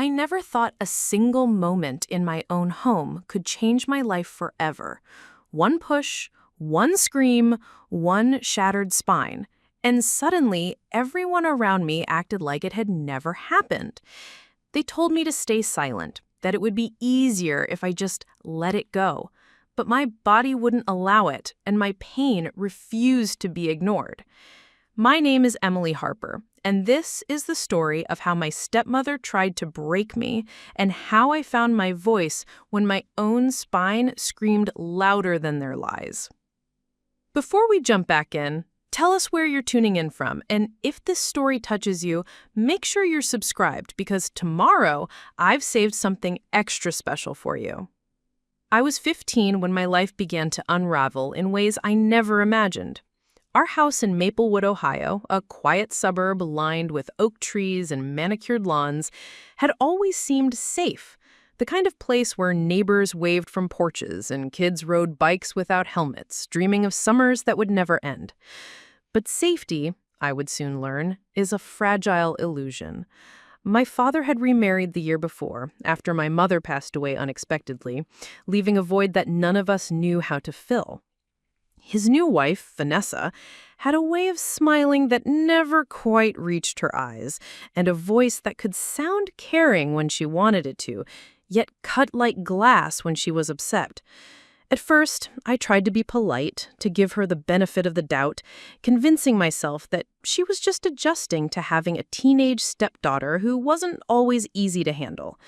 I never thought a single moment in my own home could change my life forever. One push, one scream, one shattered spine, and suddenly everyone around me acted like it had never happened. They told me to stay silent, that it would be easier if I just let it go. But my body wouldn't allow it, and my pain refused to be ignored. My name is Emily Harper, and this is the story of how my stepmother tried to break me and how I found my voice when my own spine screamed louder than their lies. Before we jump back in, tell us where you're tuning in from, and if this story touches you, make sure you're subscribed because tomorrow I've saved something extra special for you. I was 15 when my life began to unravel in ways I never imagined. Our house in Maplewood, Ohio, a quiet suburb lined with oak trees and manicured lawns, had always seemed safe, the kind of place where neighbors waved from porches and kids rode bikes without helmets, dreaming of summers that would never end. But safety, I would soon learn, is a fragile illusion. My father had remarried the year before, after my mother passed away unexpectedly, leaving a void that none of us knew how to fill. His new wife, Vanessa, had a way of smiling that never quite reached her eyes, and a voice that could sound caring when she wanted it to, yet cut like glass when she was upset. At first, I tried to be polite, to give her the benefit of the doubt, convincing myself that she was just adjusting to having a teenage stepdaughter who wasn't always easy to handle.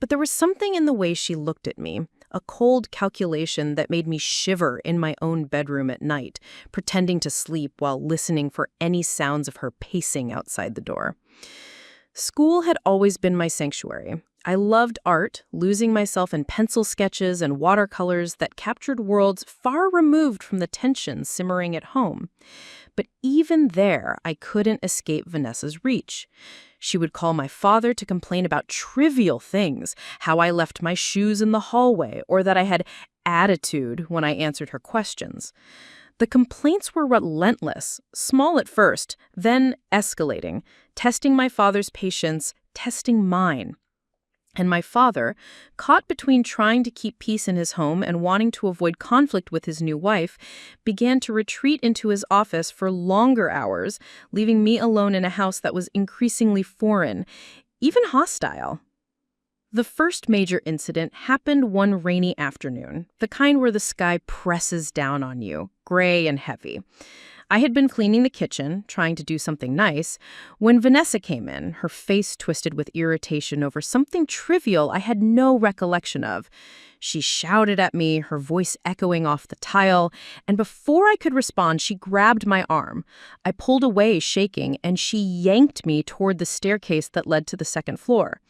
But there was something in the way she looked at me, a cold calculation that made me shiver in my own bedroom at night, pretending to sleep while listening for any sounds of her pacing outside the door. School had always been my sanctuary. I loved art, losing myself in pencil sketches and watercolors that captured worlds far removed from the tension simmering at home. But even there, I couldn't escape Vanessa's reach. She would call my father to complain about trivial things, how I left my shoes in the hallway, or that I had attitude when I answered her questions. The complaints were relentless, small at first, then escalating, testing my father's patience, testing mine. And my father, caught between trying to keep peace in his home and wanting to avoid conflict with his new wife, began to retreat into his office for longer hours, leaving me alone in a house that was increasingly foreign, even hostile. The first major incident happened one rainy afternoon, the kind where the sky presses down on you, gray and heavy. I had been cleaning the kitchen, trying to do something nice, when Vanessa came in, her face twisted with irritation over something trivial I had no recollection of. She shouted at me, her voice echoing off the tile, and before I could respond, she grabbed my arm. I pulled away, shaking, and she yanked me toward the staircase that led to the second floor.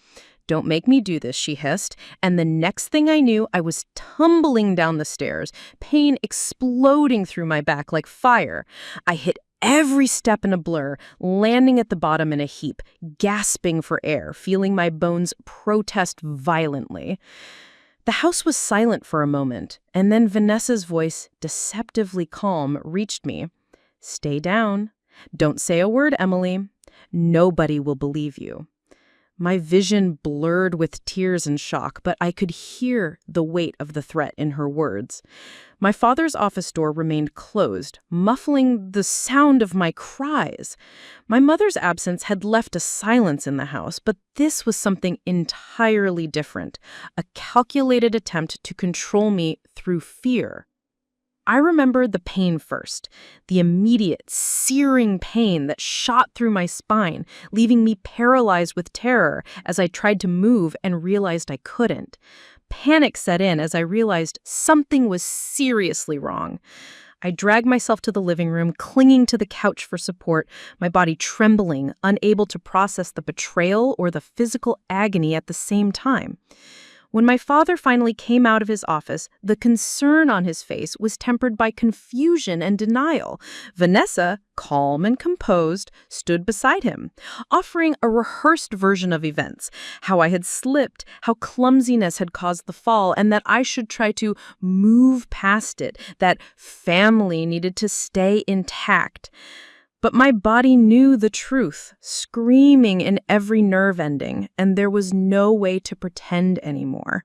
"Don't make me do this," she hissed, and the next thing I knew, I was tumbling down the stairs, pain exploding through my back like fire. I hit every step in a blur, landing at the bottom in a heap, gasping for air, feeling my bones protest violently. The house was silent for a moment, and then Vanessa's voice, deceptively calm, reached me. "Stay down. Don't say a word, Emily. Nobody will believe you." My vision blurred with tears and shock, but I could hear the weight of the threat in her words. My father's office door remained closed, muffling the sound of my cries. My mother's absence had left a silence in the house, but this was something entirely different, a calculated attempt to control me through fear. I remembered the pain first, the immediate, searing pain that shot through my spine, leaving me paralyzed with terror as I tried to move and realized I couldn't. Panic set in as I realized something was seriously wrong. I dragged myself to the living room, clinging to the couch for support, my body trembling, unable to process the betrayal or the physical agony at the same time. When my father finally came out of his office, the concern on his face was tempered by confusion and denial. Vanessa, calm and composed, stood beside him, offering a rehearsed version of events, how I had slipped, how clumsiness had caused the fall, and that I should try to move past it, that family needed to stay intact. But my body knew the truth, screaming in every nerve ending, and there was no way to pretend anymore.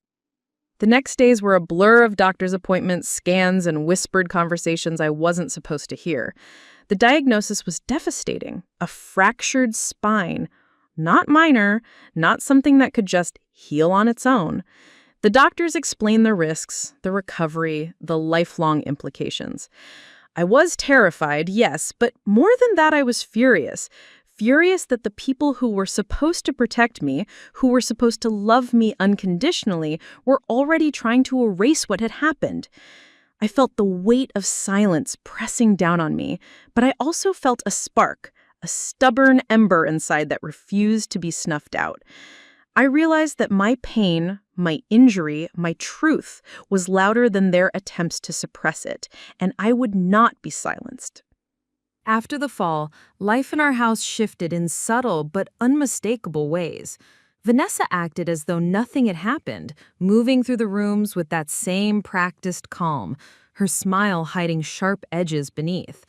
The next days were a blur of doctor's appointments, scans, and whispered conversations I wasn't supposed to hear. The diagnosis was devastating. A fractured spine. Not minor, not something that could just heal on its own. The doctors explained the risks, the recovery, the lifelong implications. I was terrified, yes, but more than that, I was furious. Furious that the people who were supposed to protect me, who were supposed to love me unconditionally, were already trying to erase what had happened. I felt the weight of silence pressing down on me, but I also felt a spark, a stubborn ember inside that refused to be snuffed out. I realized that my pain, my injury, my truth was louder than their attempts to suppress it, and I would not be silenced. After the fall, life in our house shifted in subtle but unmistakable ways. Vanessa acted as though nothing had happened, moving through the rooms with that same practiced calm, her smile hiding sharp edges beneath.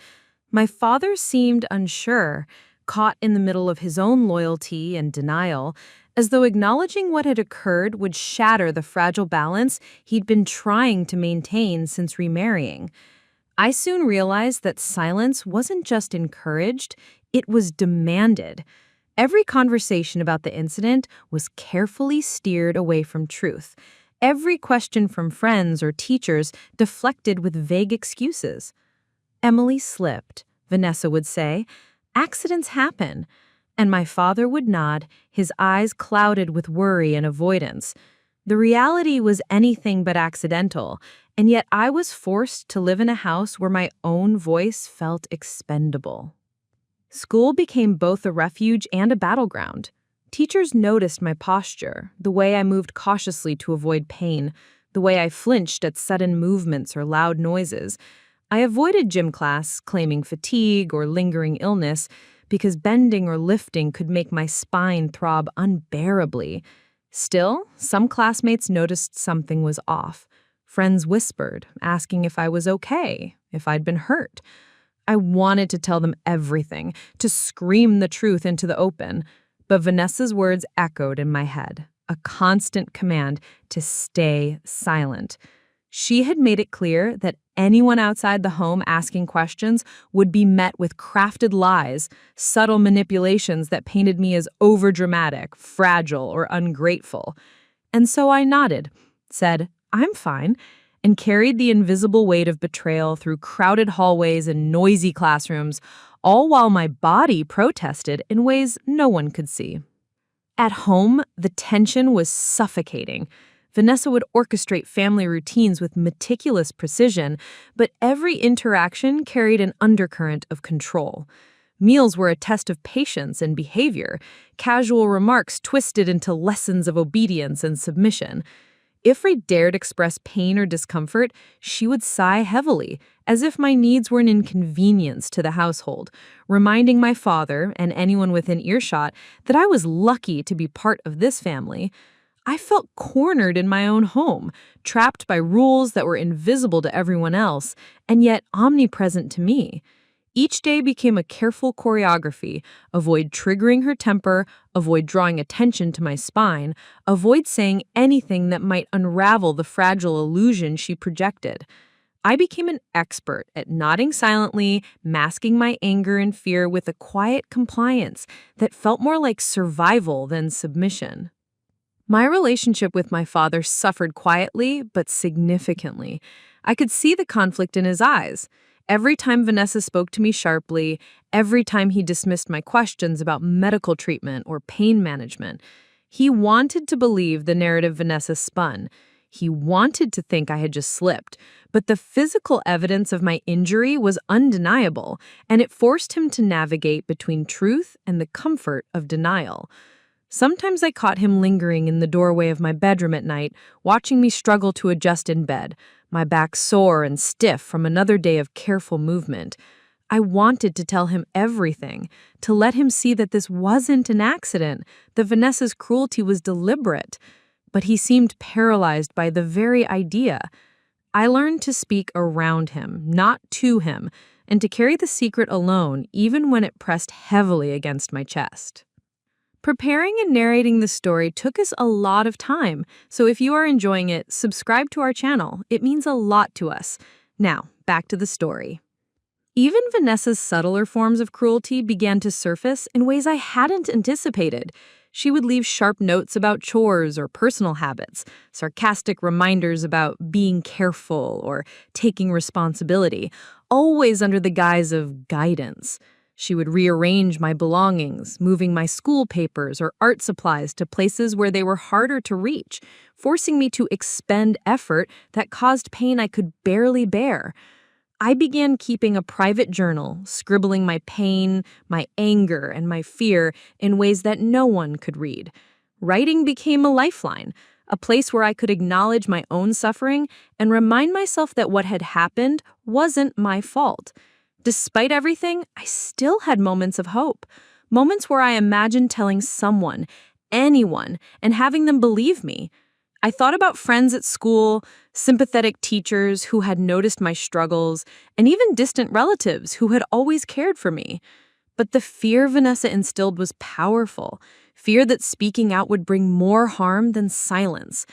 My father seemed unsure, caught in the middle of his own loyalty and denial, as though acknowledging what had occurred would shatter the fragile balance he'd been trying to maintain since remarrying. I soon realized that silence wasn't just encouraged, it was demanded. Every conversation about the incident was carefully steered away from truth. Every question from friends or teachers deflected with vague excuses. "Emily slipped," Vanessa would say. "Accidents happen." And my father would nod, his eyes clouded with worry and avoidance. The reality was anything but accidental, and yet I was forced to live in a house where my own voice felt expendable. School became both a refuge and a battleground. Teachers noticed my posture, the way I moved cautiously to avoid pain, the way I flinched at sudden movements or loud noises. I avoided gym class, claiming fatigue or lingering illness, because bending or lifting could make my spine throb unbearably. Still, some classmates noticed something was off. Friends whispered, asking if I was okay, if I'd been hurt. I wanted to tell them everything, to scream the truth into the open, but Vanessa's words echoed in my head, a constant command to stay silent. She had made it clear that anyone outside the home asking questions would be met with crafted lies, subtle manipulations that painted me as overdramatic, fragile, or ungrateful. And so I nodded, said, "I'm fine," and carried the invisible weight of betrayal through crowded hallways and noisy classrooms, all while my body protested in ways no one could see. At home, the tension was suffocating. Vanessa would orchestrate family routines with meticulous precision, but every interaction carried an undercurrent of control. Meals were a test of patience and behavior, casual remarks twisted into lessons of obedience and submission. If I dared express pain or discomfort, she would sigh heavily, as if my needs were an inconvenience to the household, reminding my father and anyone within earshot that I was lucky to be part of this family. I felt cornered in my own home, trapped by rules that were invisible to everyone else, and yet omnipresent to me. Each day became a careful choreography: avoid triggering her temper, avoid drawing attention to my spine, avoid saying anything that might unravel the fragile illusion she projected. I became an expert at nodding silently, masking my anger and fear with a quiet compliance that felt more like survival than submission. My relationship with my father suffered quietly but significantly. I could see the conflict in his eyes. Every time Vanessa spoke to me sharply, every time he dismissed my questions about medical treatment or pain management, he wanted to believe the narrative Vanessa spun. He wanted to think I had just slipped, but the physical evidence of my injury was undeniable, and it forced him to navigate between truth and the comfort of denial. Sometimes I caught him lingering in the doorway of my bedroom at night, watching me struggle to adjust in bed, my back sore and stiff from another day of careful movement. I wanted to tell him everything, to let him see that this wasn't an accident, that Vanessa's cruelty was deliberate. But he seemed paralyzed by the very idea. I learned to speak around him, not to him, and to carry the secret alone even when it pressed heavily against my chest. Preparing and narrating the story took us a lot of time, so if you are enjoying it, subscribe to our channel. It means a lot to us. Now, back to the story. Even Vanessa's subtler forms of cruelty began to surface in ways I hadn't anticipated. She would leave sharp notes about chores or personal habits, sarcastic reminders about being careful or taking responsibility, always under the guise of guidance. She would rearrange my belongings, moving my school papers or art supplies to places where they were harder to reach, forcing me to expend effort that caused pain I could barely bear. I began keeping a private journal, scribbling my pain, my anger, and my fear in ways that no one could read. Writing became a lifeline, a place where I could acknowledge my own suffering and remind myself that what had happened wasn't my fault. Despite everything, I still had moments of hope, moments where I imagined telling someone, anyone, and having them believe me. I thought about friends at school, sympathetic teachers who had noticed my struggles, and even distant relatives who had always cared for me. But the fear Vanessa instilled was powerful, fear that speaking out would bring more harm than silence.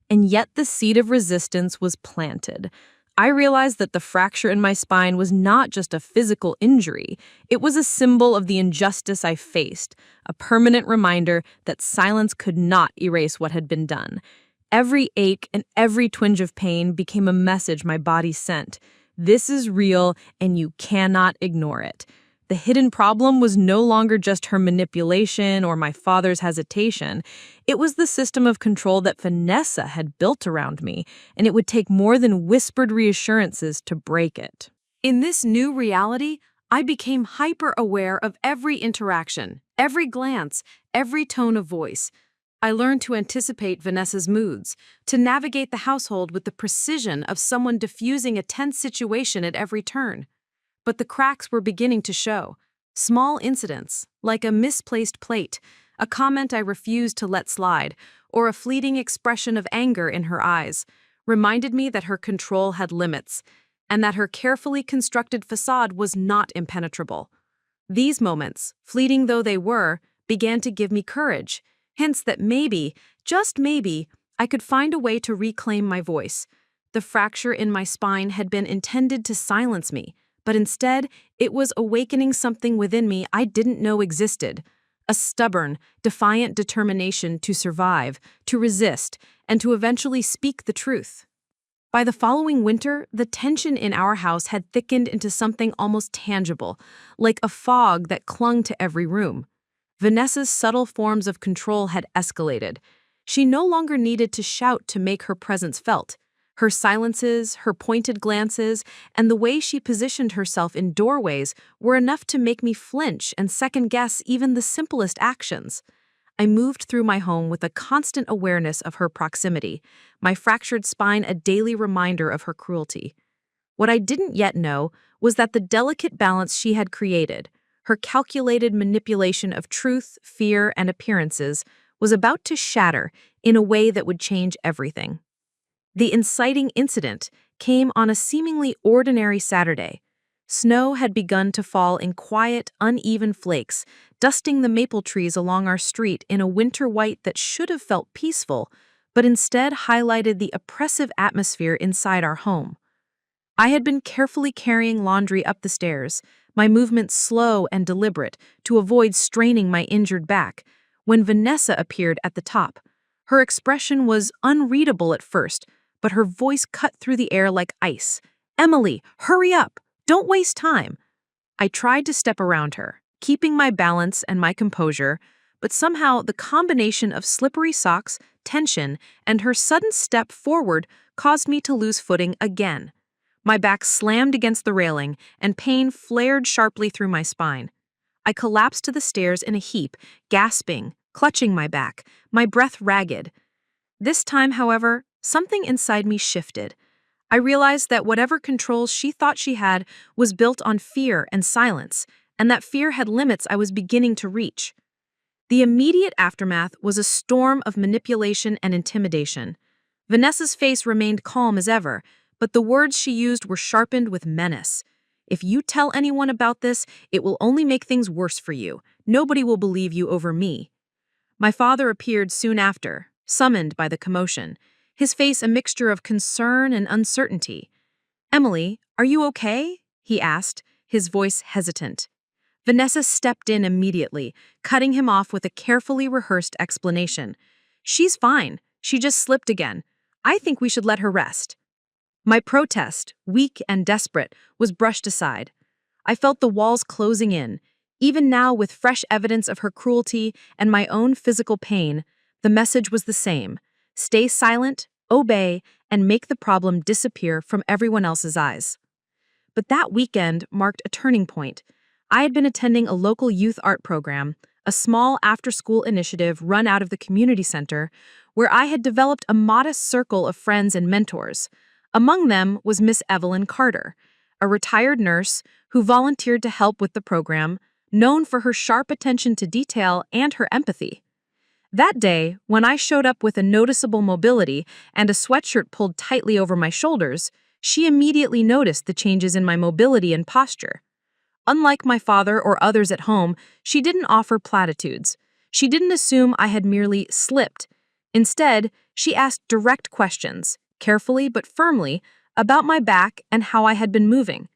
And yet the seed of resistance was planted. I realized that the fracture in my spine was not just a physical injury. It was a symbol of the injustice I faced, a permanent reminder that silence could not erase what had been done. Every ache and every twinge of pain became a message my body sent. This is real, and you cannot ignore it. The hidden problem was no longer just her manipulation or my father's hesitation. It was the system of control that Vanessa had built around me, and it would take more than whispered reassurances to break it. In this new reality, I became hyper-aware of every interaction, every glance, every tone of voice. I learned to anticipate Vanessa's moods, to navigate the household with the precision of someone diffusing a tense situation at every turn. But the cracks were beginning to show. Small incidents, like a misplaced plate, a comment I refused to let slide, or a fleeting expression of anger in her eyes, reminded me that her control had limits, and that her carefully constructed facade was not impenetrable. These moments, fleeting though they were, began to give me courage. Hints that maybe, just maybe, I could find a way to reclaim my voice. The fracture in my spine had been intended to silence me, but instead, it was awakening something within me I didn't know existed. A stubborn, defiant determination to survive, to resist, and to eventually speak the truth. By the following winter, the tension in our house had thickened into something almost tangible, like a fog that clung to every room. Vanessa's subtle forms of control had escalated. She no longer needed to shout to make her presence felt. Her silences, her pointed glances, and the way she positioned herself in doorways were enough to make me flinch and second-guess even the simplest actions. I moved through my home with a constant awareness of her proximity, my fractured spine a daily reminder of her cruelty. What I didn't yet know was that the delicate balance she had created, her calculated manipulation of truth, fear, and appearances, was about to shatter in a way that would change everything. The inciting incident came on a seemingly ordinary Saturday. Snow had begun to fall in quiet, uneven flakes, dusting the maple trees along our street in a winter white that should have felt peaceful, but instead highlighted the oppressive atmosphere inside our home. I had been carefully carrying laundry up the stairs, my movements slow and deliberate to avoid straining my injured back, when Vanessa appeared at the top. Her expression was unreadable at first, but her voice cut through the air like ice. "Emily, hurry up! Don't waste time!" I tried to step around her, keeping my balance and my composure, but somehow the combination of slippery socks, tension, and her sudden step forward caused me to lose footing again. My back slammed against the railing, and pain flared sharply through my spine. I collapsed to the stairs in a heap, gasping, clutching my back, my breath ragged. This time, however, something inside me shifted. I realized that whatever control she thought she had was built on fear and silence, and that fear had limits I was beginning to reach. The immediate aftermath was a storm of manipulation and intimidation. Vanessa's face remained calm as ever, but the words she used were sharpened with menace. If you tell anyone about this, it will only make things worse for you. Nobody will believe you over me." My father appeared soon after, summoned by the commotion, his face a mixture of concern and uncertainty. "Emily, are you okay?" he asked, his voice hesitant. Vanessa stepped in immediately, cutting him off with a carefully rehearsed explanation. "She's fine. She just slipped again. I think we should let her rest." My protest, weak and desperate, was brushed aside. I felt the walls closing in. Even now, with fresh evidence of her cruelty and my own physical pain, the message was the same: stay silent, obey, and make the problem disappear from everyone else's eyes. But that weekend marked a turning point. I had been attending a local youth art program, a small after-school initiative run out of the community center, where I had developed a modest circle of friends and mentors. Among them was Miss Evelyn Carter, a retired nurse who volunteered to help with the program, known for her sharp attention to detail and her empathy. That day, when I showed up with a noticeable mobility and a sweatshirt pulled tightly over my shoulders, she immediately noticed the changes in my mobility and posture. Unlike my father or others at home, she didn't offer platitudes. She didn't assume I had merely slipped. Instead, she asked direct questions, carefully but firmly, about my back and how I had been moving.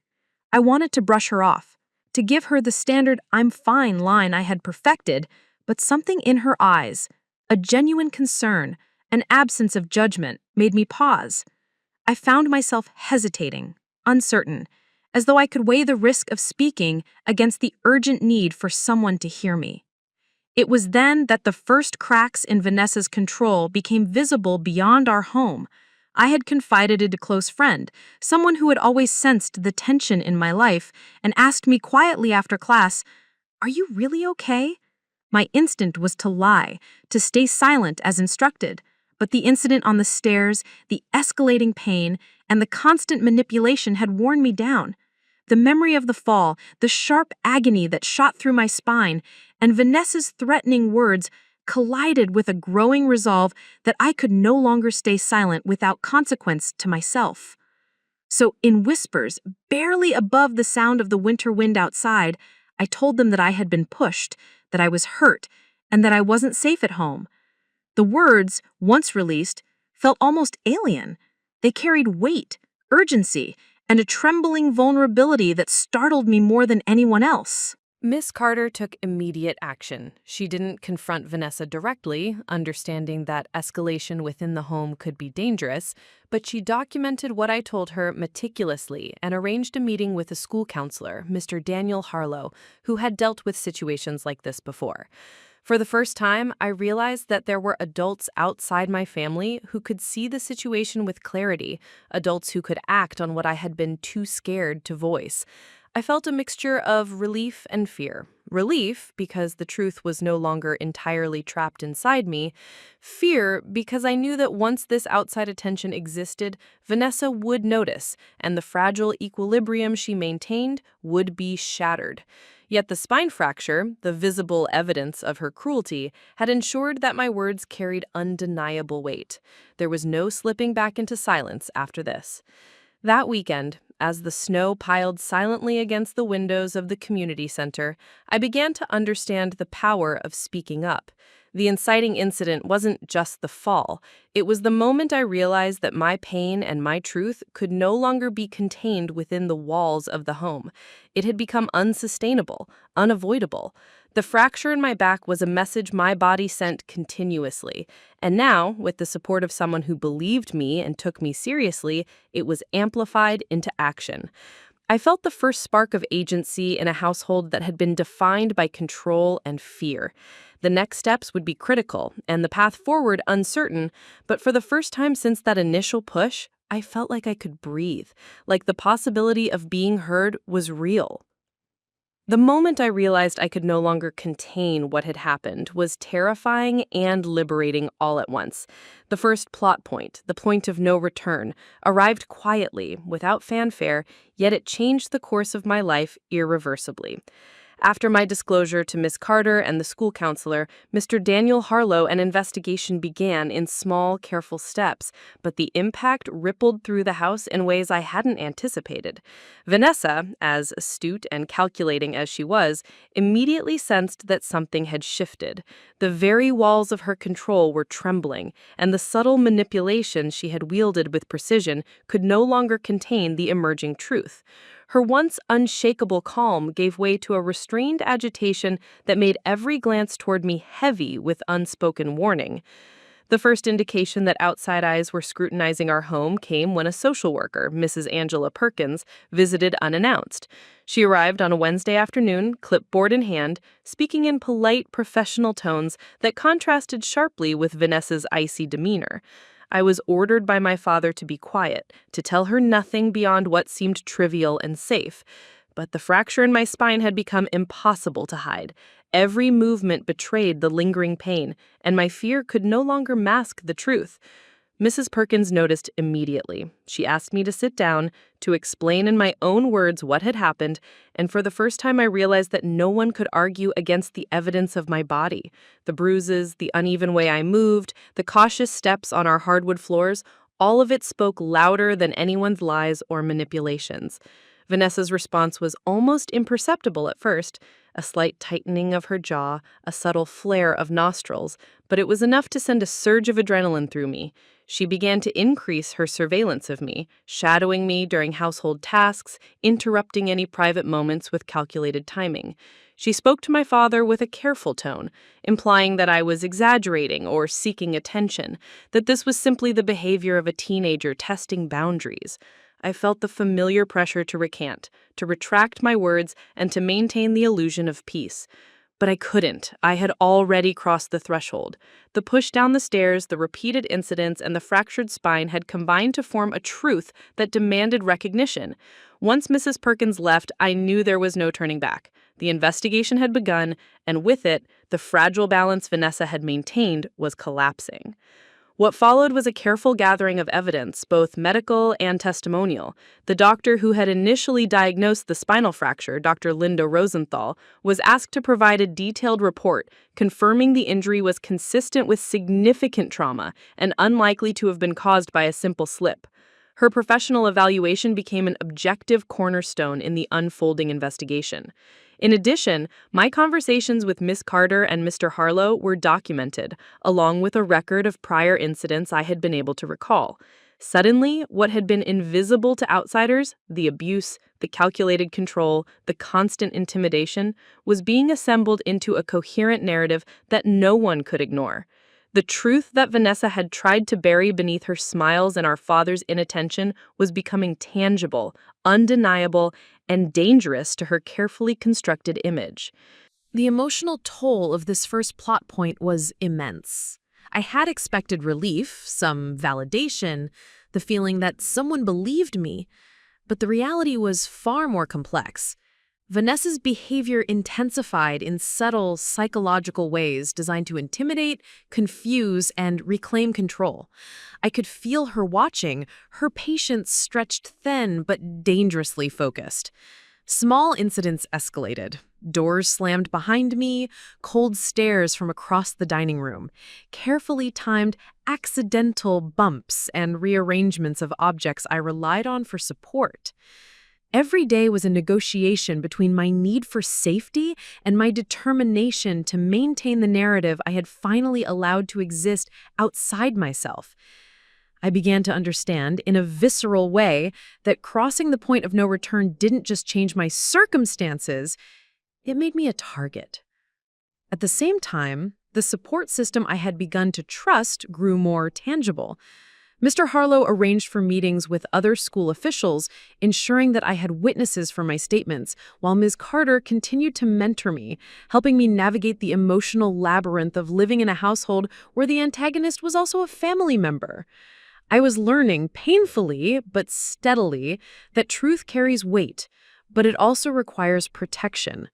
I wanted to brush her off, to give her the standard "I'm fine" line I had perfected, but something in her eyes, a genuine concern, an absence of judgment, made me pause. I found myself hesitating, uncertain, as though I could weigh the risk of speaking against the urgent need for someone to hear me. It was then that the first cracks in Vanessa's control became visible beyond our home. I had confided in a close friend, someone who had always sensed the tension in my life, and asked me quietly after class, "Are you really okay?" My instinct was to lie, to stay silent as instructed, but the incident on the stairs, the escalating pain, and the constant manipulation had worn me down. The memory of the fall, the sharp agony that shot through my spine, and Vanessa's threatening words collided with a growing resolve that I could no longer stay silent without consequence to myself. So, in whispers, barely above the sound of the winter wind outside, I told them that I had been pushed, that I was hurt, and that I wasn't safe at home. The words, once released, felt almost alien. They carried weight, urgency, and a trembling vulnerability that startled me more than anyone else. Miss Carter took immediate action. She didn't confront Vanessa directly, understanding that escalation within the home could be dangerous, but she documented what I told her meticulously and arranged a meeting with a school counselor, Mr. Daniel Harlow, who had dealt with situations like this before. For the first time, I realized that there were adults outside my family who could see the situation with clarity, adults who could act on what I had been too scared to voice. I felt a mixture of relief and fear. Relief, because the truth was no longer entirely trapped inside me. Fear, because I knew that once this outside attention existed, Vanessa would notice, and the fragile equilibrium she maintained would be shattered. Yet the spine fracture, the visible evidence of her cruelty, had ensured that my words carried undeniable weight. There was no slipping back into silence after this. That weekend, as the snow piled silently against the windows of the community center, I began to understand the power of speaking up. The inciting incident wasn't just the fall. It was the moment I realized that my pain and my truth could no longer be contained within the walls of the home. It had become unsustainable, unavoidable. The fracture in my back was a message my body sent continuously. And now, with the support of someone who believed me and took me seriously, it was amplified into action. I felt the first spark of agency in a household that had been defined by control and fear. The next steps would be critical, and the path forward uncertain, but for the first time since that initial push, I felt like I could breathe, like the possibility of being heard was real. The moment I realized I could no longer contain what had happened was terrifying and liberating all at once. The first plot point, the point of no return, arrived quietly, without fanfare, yet it changed the course of my life irreversibly. After my disclosure to Miss Carter and the school counselor, Mr. Daniel Harlow, an investigation began in small, careful steps, but the impact rippled through the house in ways I hadn't anticipated. Vanessa, as astute and calculating as she was, immediately sensed that something had shifted. The very walls of her control were trembling, and the subtle manipulations she had wielded with precision could no longer contain the emerging truth. Her once unshakable calm gave way to a restrained agitation that made every glance toward me heavy with unspoken warning. The first indication that outside eyes were scrutinizing our home came when a social worker, Mrs. Angela Perkins, visited unannounced. She arrived on a Wednesday afternoon, clipboard in hand, speaking in polite, professional tones that contrasted sharply with Vanessa's icy demeanor. I was ordered by my father to be quiet, to tell her nothing beyond what seemed trivial and safe. But the fracture in my spine had become impossible to hide. Every movement betrayed the lingering pain, and my fear could no longer mask the truth. Mrs. Perkins noticed immediately. She asked me to sit down, to explain in my own words what had happened, and for the first time I realized that no one could argue against the evidence of my body. The bruises, the uneven way I moved, the cautious steps on our hardwood floors, all of it spoke louder than anyone's lies or manipulations. Vanessa's response was almost imperceptible at first, a slight tightening of her jaw, a subtle flare of nostrils, but it was enough to send a surge of adrenaline through me. She began to increase her surveillance of me, shadowing me during household tasks, interrupting any private moments with calculated timing. She spoke to my father with a careful tone, implying that I was exaggerating or seeking attention, that this was simply the behavior of a teenager testing boundaries. I felt the familiar pressure to recant, to retract my words, and to maintain the illusion of peace. But I couldn't. I had already crossed the threshold. The push down the stairs, the repeated incidents, and the fractured spine had combined to form a truth that demanded recognition. Once Mrs. Perkins left, I knew there was no turning back. The investigation had begun, and with it, the fragile balance Vanessa had maintained was collapsing. What followed was a careful gathering of evidence, both medical and testimonial. The doctor who had initially diagnosed the spinal fracture, Dr. Linda Rosenthal, was asked to provide a detailed report confirming the injury was consistent with significant trauma and unlikely to have been caused by a simple slip. Her professional evaluation became an objective cornerstone in the unfolding investigation. In addition, my conversations with Miss Carter and Mr. Harlow were documented, along with a record of prior incidents I had been able to recall. Suddenly, what had been invisible to outsiders, the abuse, the calculated control, the constant intimidation, was being assembled into a coherent narrative that no one could ignore. The truth that Vanessa had tried to bury beneath her smiles and our father's inattention was becoming tangible, undeniable, and dangerous to her carefully constructed image. The emotional toll of this first plot point was immense. I had expected relief, some validation, the feeling that someone believed me, but the reality was far more complex. Vanessa's behavior intensified in subtle psychological ways designed to intimidate, confuse, and reclaim control. I could feel her watching, her patience stretched thin but dangerously focused. Small incidents escalated. Doors slammed behind me, cold stares from across the dining room, carefully timed accidental bumps and rearrangements of objects I relied on for support. Every day was a negotiation between my need for safety and my determination to maintain the narrative I had finally allowed to exist outside myself. I began to understand, in a visceral way, that crossing the point of no return didn't just change my circumstances, it made me a target. At the same time, the support system I had begun to trust grew more tangible. Mr. Harlow arranged for meetings with other school officials, ensuring that I had witnesses for my statements, while Ms. Carter continued to mentor me, helping me navigate the emotional labyrinth of living in a household where the antagonist was also a family member. I was learning, painfully but steadily, that truth carries weight, but it also requires protection.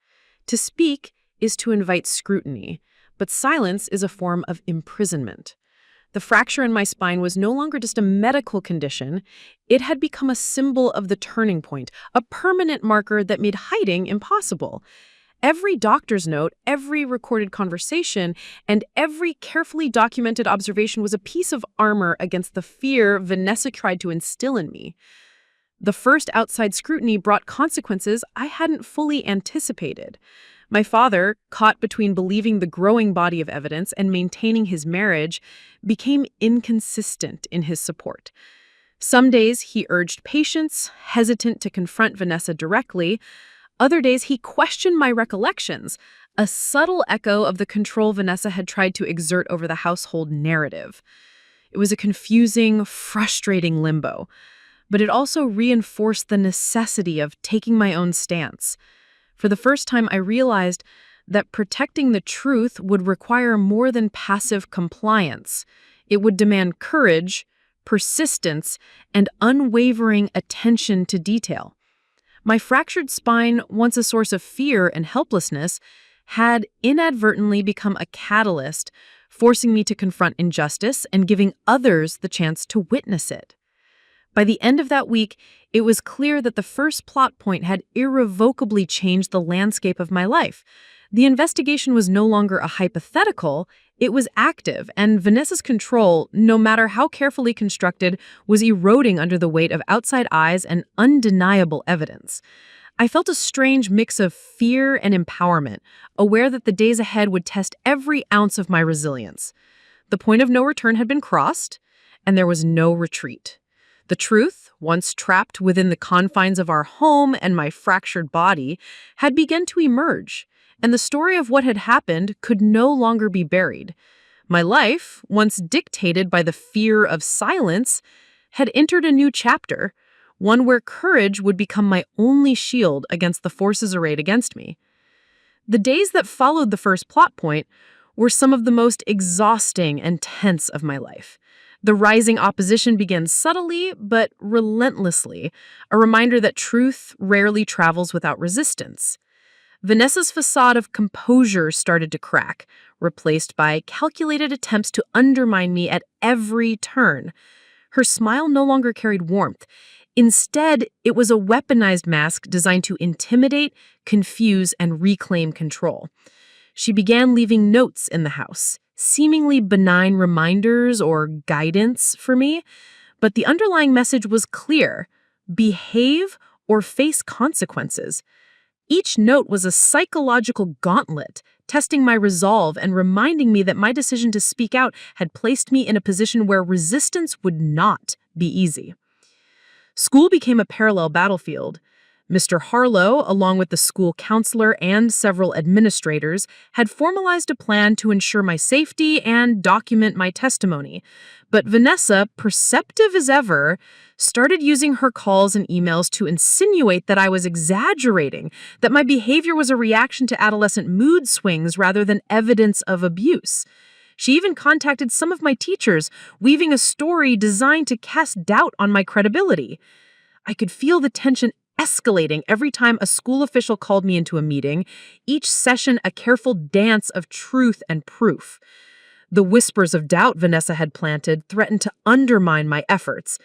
To speak is to invite scrutiny, but silence is a form of imprisonment. The fracture in my spine was no longer just a medical condition. It had become a symbol of the turning point, a permanent marker that made hiding impossible. Every doctor's note, every recorded conversation, and every carefully documented observation was a piece of armor against the fear Vanessa tried to instill in me. The first outside scrutiny brought consequences I hadn't fully anticipated. My father, caught between believing the growing body of evidence and maintaining his marriage, became inconsistent in his support. Some days he urged patience, hesitant to confront Vanessa directly. Other days he questioned my recollections, a subtle echo of the control Vanessa had tried to exert over the household narrative. It was a confusing, frustrating limbo, but it also reinforced the necessity of taking my own stance. For the first time, I realized that protecting the truth would require more than passive compliance. It would demand courage, persistence, and unwavering attention to detail. My fractured spine, once a source of fear and helplessness, had inadvertently become a catalyst, forcing me to confront injustice and giving others the chance to witness it. By the end of that week, it was clear that the first plot point had irrevocably changed the landscape of my life. The investigation was no longer a hypothetical, it was active, and Vanessa's control, no matter how carefully constructed, was eroding under the weight of outside eyes and undeniable evidence. I felt a strange mix of fear and empowerment, aware that the days ahead would test every ounce of my resilience. The point of no return had been crossed, and there was no retreat. The truth, once trapped within the confines of our home and my fractured body, had begun to emerge, and the story of what had happened could no longer be buried. My life, once dictated by the fear of silence, had entered a new chapter, one where courage would become my only shield against the forces arrayed against me. The days that followed the first plot point were some of the most exhausting and tense of my life. The rising opposition began subtly but relentlessly, a reminder that truth rarely travels without resistance. Vanessa's facade of composure started to crack, replaced by calculated attempts to undermine me at every turn. Her smile no longer carried warmth. Instead, it was a weaponized mask designed to intimidate, confuse, and reclaim control. She began leaving notes in the house, seemingly benign reminders or guidance for me, but the underlying message was clear: behave or face consequences. Each note was a psychological gauntlet, testing my resolve and reminding me that my decision to speak out had placed me in a position where resistance would not be easy. School became a parallel battlefield. Mr. Harlow, along with the school counselor and several administrators, had formalized a plan to ensure my safety and document my testimony. But Vanessa, perceptive as ever, started using her calls and emails to insinuate that I was exaggerating, that my behavior was a reaction to adolescent mood swings rather than evidence of abuse. She even contacted some of my teachers, weaving a story designed to cast doubt on my credibility. I could feel the tension escalating every time a school official called me into a meeting, each session a careful dance of truth and proof. The whispers of doubt Vanessa had planted threatened to undermine my efforts,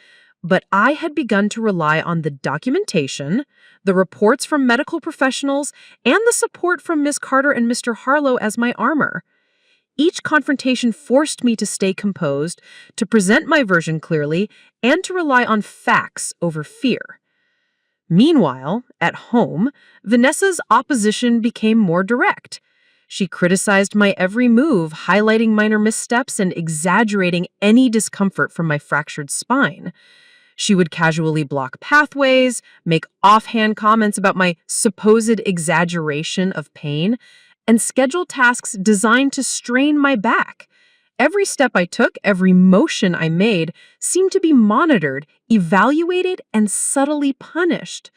but I had begun to rely on the documentation, the reports from medical professionals, and the support from Miss Carter and Mr. Harlow as my armor. Each confrontation forced me to stay composed, to present my version clearly, and to rely on facts over fear. Meanwhile, at home, Vanessa's opposition became more direct. She criticized my every move, highlighting minor missteps and exaggerating any discomfort from my fractured spine. She would casually block pathways, make offhand comments about my supposed exaggeration of pain, and schedule tasks designed to strain my back. Every step I took, every motion I made, seemed to be monitored, evaluated, and subtly punished.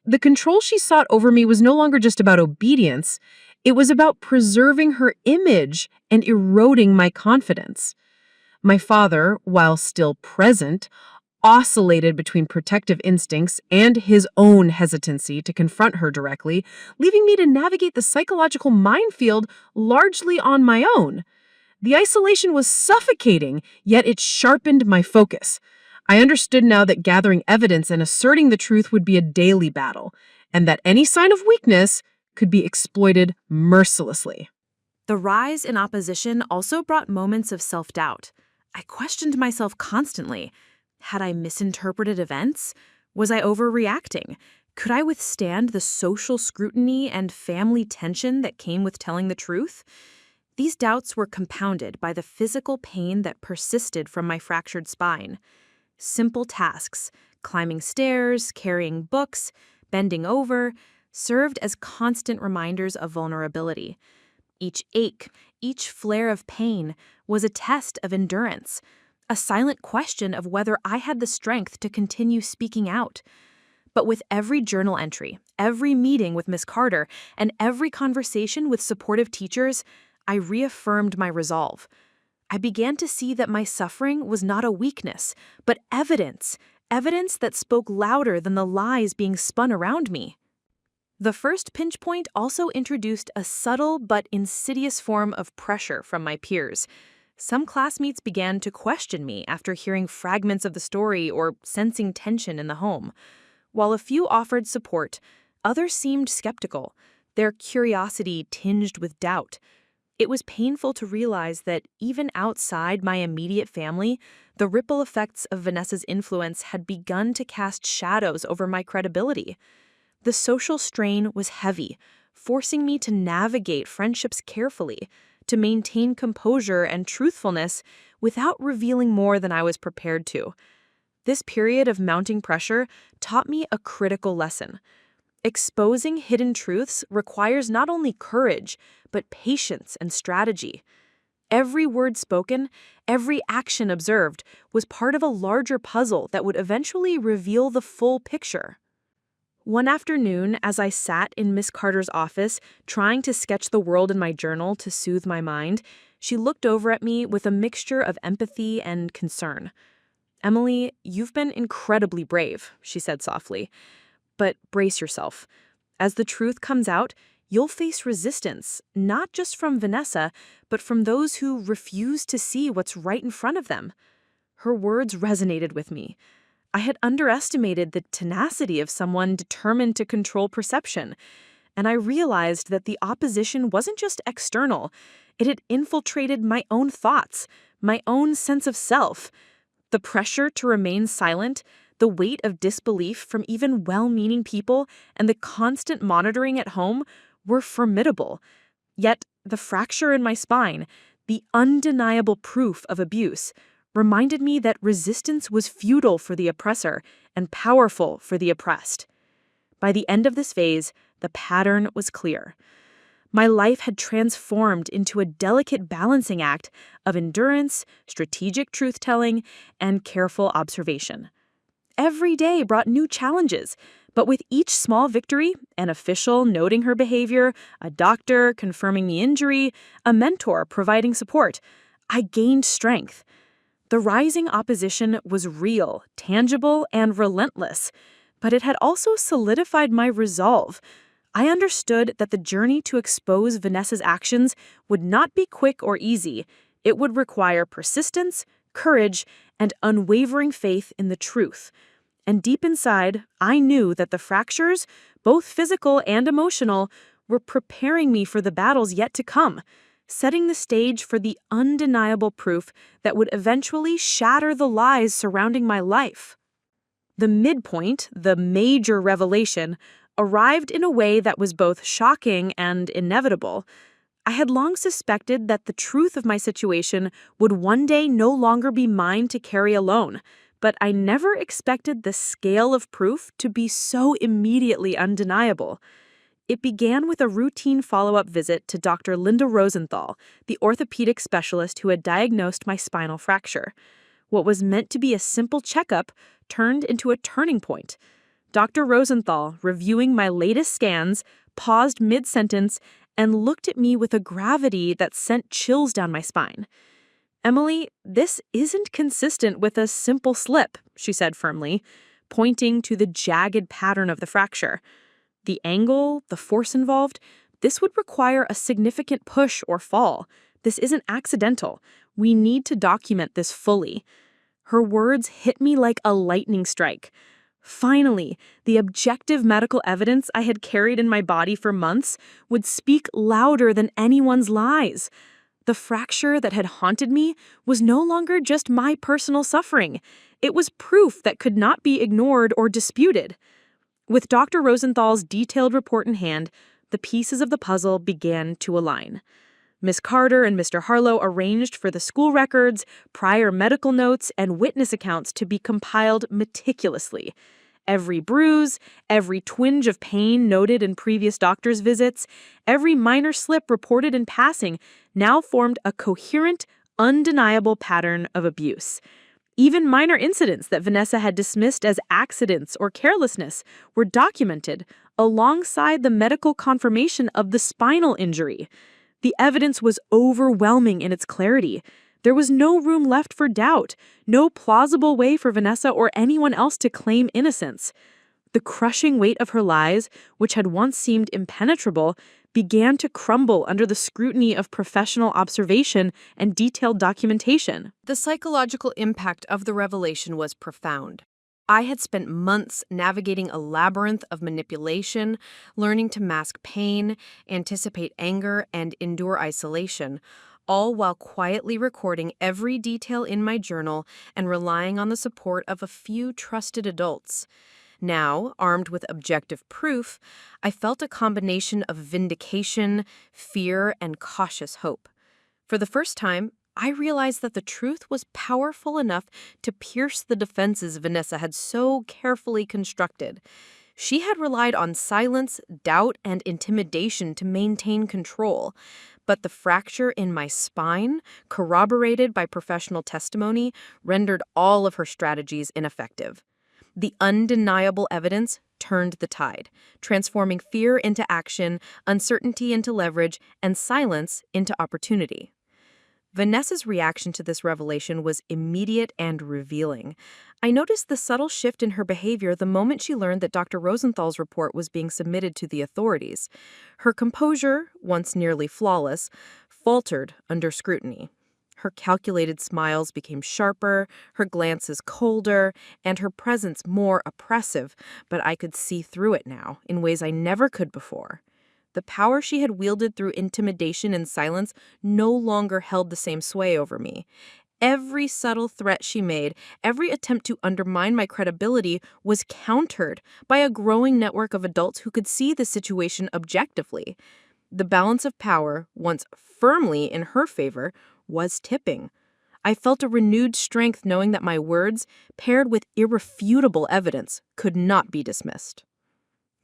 The control she sought over me was no longer just about obedience. It was about preserving her image and eroding my confidence. My father, while still present, oscillated between protective instincts and his own hesitancy to confront her directly, leaving me to navigate the psychological minefield largely on my own. The isolation was suffocating, yet it sharpened my focus. I understood now that gathering evidence and asserting the truth would be a daily battle, and that any sign of weakness could be exploited mercilessly. The rise in opposition also brought moments of self-doubt. I questioned myself constantly. Had I misinterpreted events? Was I overreacting? Could I withstand the social scrutiny and family tension that came with telling the truth? These doubts were compounded by the physical pain that persisted from my fractured spine. Simple tasks, climbing stairs, carrying books, bending over, served as constant reminders of vulnerability. Each ache, each flare of pain was a test of endurance, a silent question of whether I had the strength to continue speaking out. But with every journal entry, every meeting with Miss Carter, and every conversation with supportive teachers, I reaffirmed my resolve. I began to see that my suffering was not a weakness, but evidence that spoke louder than the lies being spun around me. The first pinch point also introduced a subtle but insidious form of pressure from my peers. Some classmates began to question me after hearing fragments of the story or sensing tension in the home. While a few offered support, others seemed skeptical, their curiosity tinged with doubt. It was painful to realize that even outside my immediate family, the ripple effects of Vanessa's influence had begun to cast shadows over my credibility. The social strain was heavy, forcing me to navigate friendships carefully, to maintain composure and truthfulness without revealing more than I was prepared to. This period of mounting pressure taught me a critical lesson. Exposing hidden truths requires not only courage, but patience and strategy. Every word spoken, every action observed was part of a larger puzzle that would eventually reveal the full picture. One afternoon, as I sat in Miss Carter's office, trying to sketch the world in my journal to soothe my mind, she looked over at me with a mixture of empathy and concern. "Emily, you've been incredibly brave," she said softly. "But brace yourself. As the truth comes out, you'll face resistance, not just from Vanessa, but from those who refuse to see what's right in front of them." Her words resonated with me. I had underestimated the tenacity of someone determined to control perception, and I realized that the opposition wasn't just external. It had infiltrated my own thoughts, my own sense of self. The pressure to remain silent, the weight of disbelief from even well-meaning people, and the constant monitoring at home were formidable. Yet the fracture in my spine, the undeniable proof of abuse, reminded me that resistance was futile for the oppressor and powerful for the oppressed. By the end of this phase, the pattern was clear. My life had transformed into a delicate balancing act of endurance, strategic truth-telling, and careful observation. Every day brought new challenges, but with each small victory, an official noting her behavior, a doctor confirming the injury, a mentor providing support, I gained strength. The rising opposition was real, tangible, and relentless, but it had also solidified my resolve. I understood that the journey to expose Vanessa's actions would not be quick or easy. It would require persistence, courage, and unwavering faith in the truth. And deep inside, I knew that the fractures, both physical and emotional, were preparing me for the battles yet to come, setting the stage for the undeniable proof that would eventually shatter the lies surrounding my life. The midpoint, the major revelation, arrived in a way that was both shocking and inevitable. I had long suspected that the truth of my situation would one day no longer be mine to carry alone, but I never expected the scale of proof to be so immediately undeniable. It began with a routine follow-up visit to Dr. Linda Rosenthal, the orthopedic specialist who had diagnosed my spinal fracture. What was meant to be a simple checkup turned into a turning point. Dr. Rosenthal, reviewing my latest scans, paused mid-sentence and looked at me with a gravity that sent chills down my spine. "Emily, this isn't consistent with a simple slip," she said firmly, pointing to the jagged pattern of the fracture. "The angle, the force involved, this would require a significant push or fall. This isn't accidental. We need to document this fully." Her words hit me like a lightning strike. Finally, the objective medical evidence I had carried in my body for months would speak louder than anyone's lies. The fracture that had haunted me was no longer just my personal suffering. It was proof that could not be ignored or disputed. With Dr. Rosenthal's detailed report in hand, the pieces of the puzzle began to align. Miss Carter and Mr. Harlow arranged for the school records, prior medical notes, and witness accounts to be compiled meticulously. Every bruise, every twinge of pain noted in previous doctor's visits, every minor slip reported in passing now formed a coherent, undeniable pattern of abuse. Even minor incidents that Vanessa had dismissed as accidents or carelessness were documented alongside the medical confirmation of the spinal injury. The evidence was overwhelming in its clarity. There was no room left for doubt, no plausible way for Vanessa or anyone else to claim innocence. The crushing weight of her lies, which had once seemed impenetrable, began to crumble under the scrutiny of professional observation and detailed documentation. The psychological impact of the revelation was profound. I had spent months navigating a labyrinth of manipulation, learning to mask pain, anticipate anger, and endure isolation, all while quietly recording every detail in my journal and relying on the support of a few trusted adults. Now, armed with objective proof, I felt a combination of vindication, fear, and cautious hope. For the first time, I realized that the truth was powerful enough to pierce the defenses Vanessa had so carefully constructed. She had relied on silence, doubt, and intimidation to maintain control. But the fracture in my spine, corroborated by professional testimony, rendered all of her strategies ineffective. The undeniable evidence turned the tide, transforming fear into action, uncertainty into leverage, and silence into opportunity. Vanessa's reaction to this revelation was immediate and revealing. I noticed the subtle shift in her behavior the moment she learned that Dr. Rosenthal's report was being submitted to the authorities. Her composure, once nearly flawless, faltered under scrutiny. Her calculated smiles became sharper, her glances colder, and her presence more oppressive, but I could see through it now in ways I never could before. The power she had wielded through intimidation and silence no longer held the same sway over me. Every subtle threat she made, every attempt to undermine my credibility was countered by a growing network of adults who could see the situation objectively. The balance of power, once firmly in her favor, was tipping. I felt a renewed strength knowing that my words, paired with irrefutable evidence, could not be dismissed.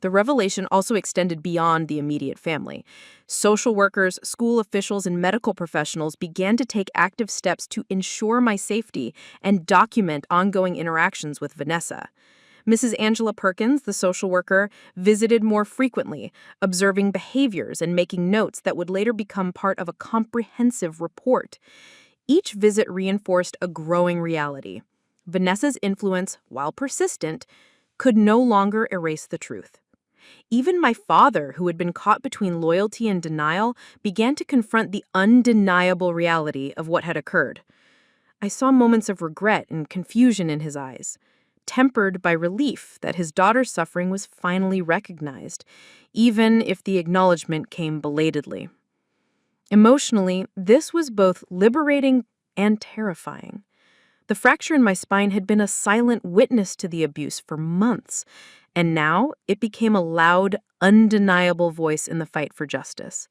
The revelation also extended beyond the immediate family. Social workers, school officials, and medical professionals began to take active steps to ensure my safety and document ongoing interactions with Vanessa. Mrs. Angela Perkins, the social worker, visited more frequently, observing behaviors and making notes that would later become part of a comprehensive report. Each visit reinforced a growing reality. Vanessa's influence, while persistent, could no longer erase the truth. Even my father, who had been caught between loyalty and denial, began to confront the undeniable reality of what had occurred. I saw moments of regret and confusion in his eyes, tempered by relief that his daughter's suffering was finally recognized, even if the acknowledgement came belatedly. Emotionally, this was both liberating and terrifying. The fracture in my spine had been a silent witness to the abuse for months, and now it became a loud, undeniable voice in the fight for justice.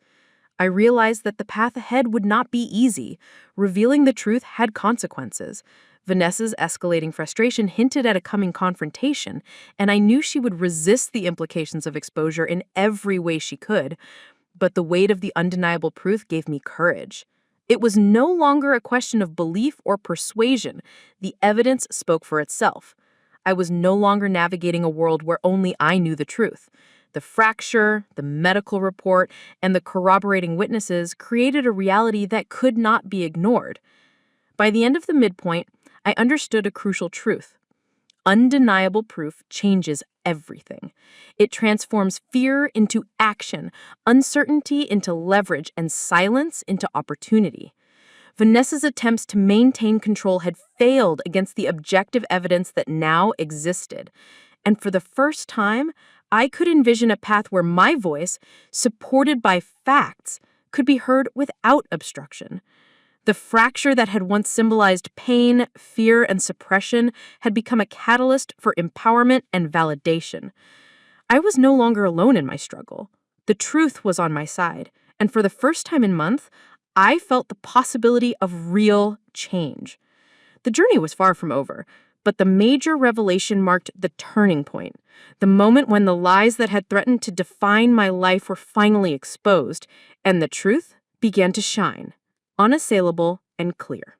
I realized that the path ahead would not be easy. Revealing the truth had consequences. Vanessa's escalating frustration hinted at a coming confrontation, and I knew she would resist the implications of exposure in every way she could. But the weight of the undeniable truth gave me courage. It was no longer a question of belief or persuasion. The evidence spoke for itself. I was no longer navigating a world where only I knew the truth. The fracture, the medical report, and the corroborating witnesses created a reality that could not be ignored. By the end of the midpoint, I understood a crucial truth. Undeniable proof changes everything. It transforms fear into action, uncertainty into leverage, and silence into opportunity. Vanessa's attempts to maintain control had failed against the objective evidence that now existed. and for the first time, I could envision a path where my voice, supported by facts, could be heard without obstruction. The fracture that had once symbolized pain, fear, and suppression had become a catalyst for empowerment and validation. I was no longer alone in my struggle. The truth was on my side, and for the first time in months, I felt the possibility of real change. The journey was far from over, but the major revelation marked the turning point, the moment when the lies that had threatened to define my life were finally exposed, and the truth began to shine, unassailable and clear.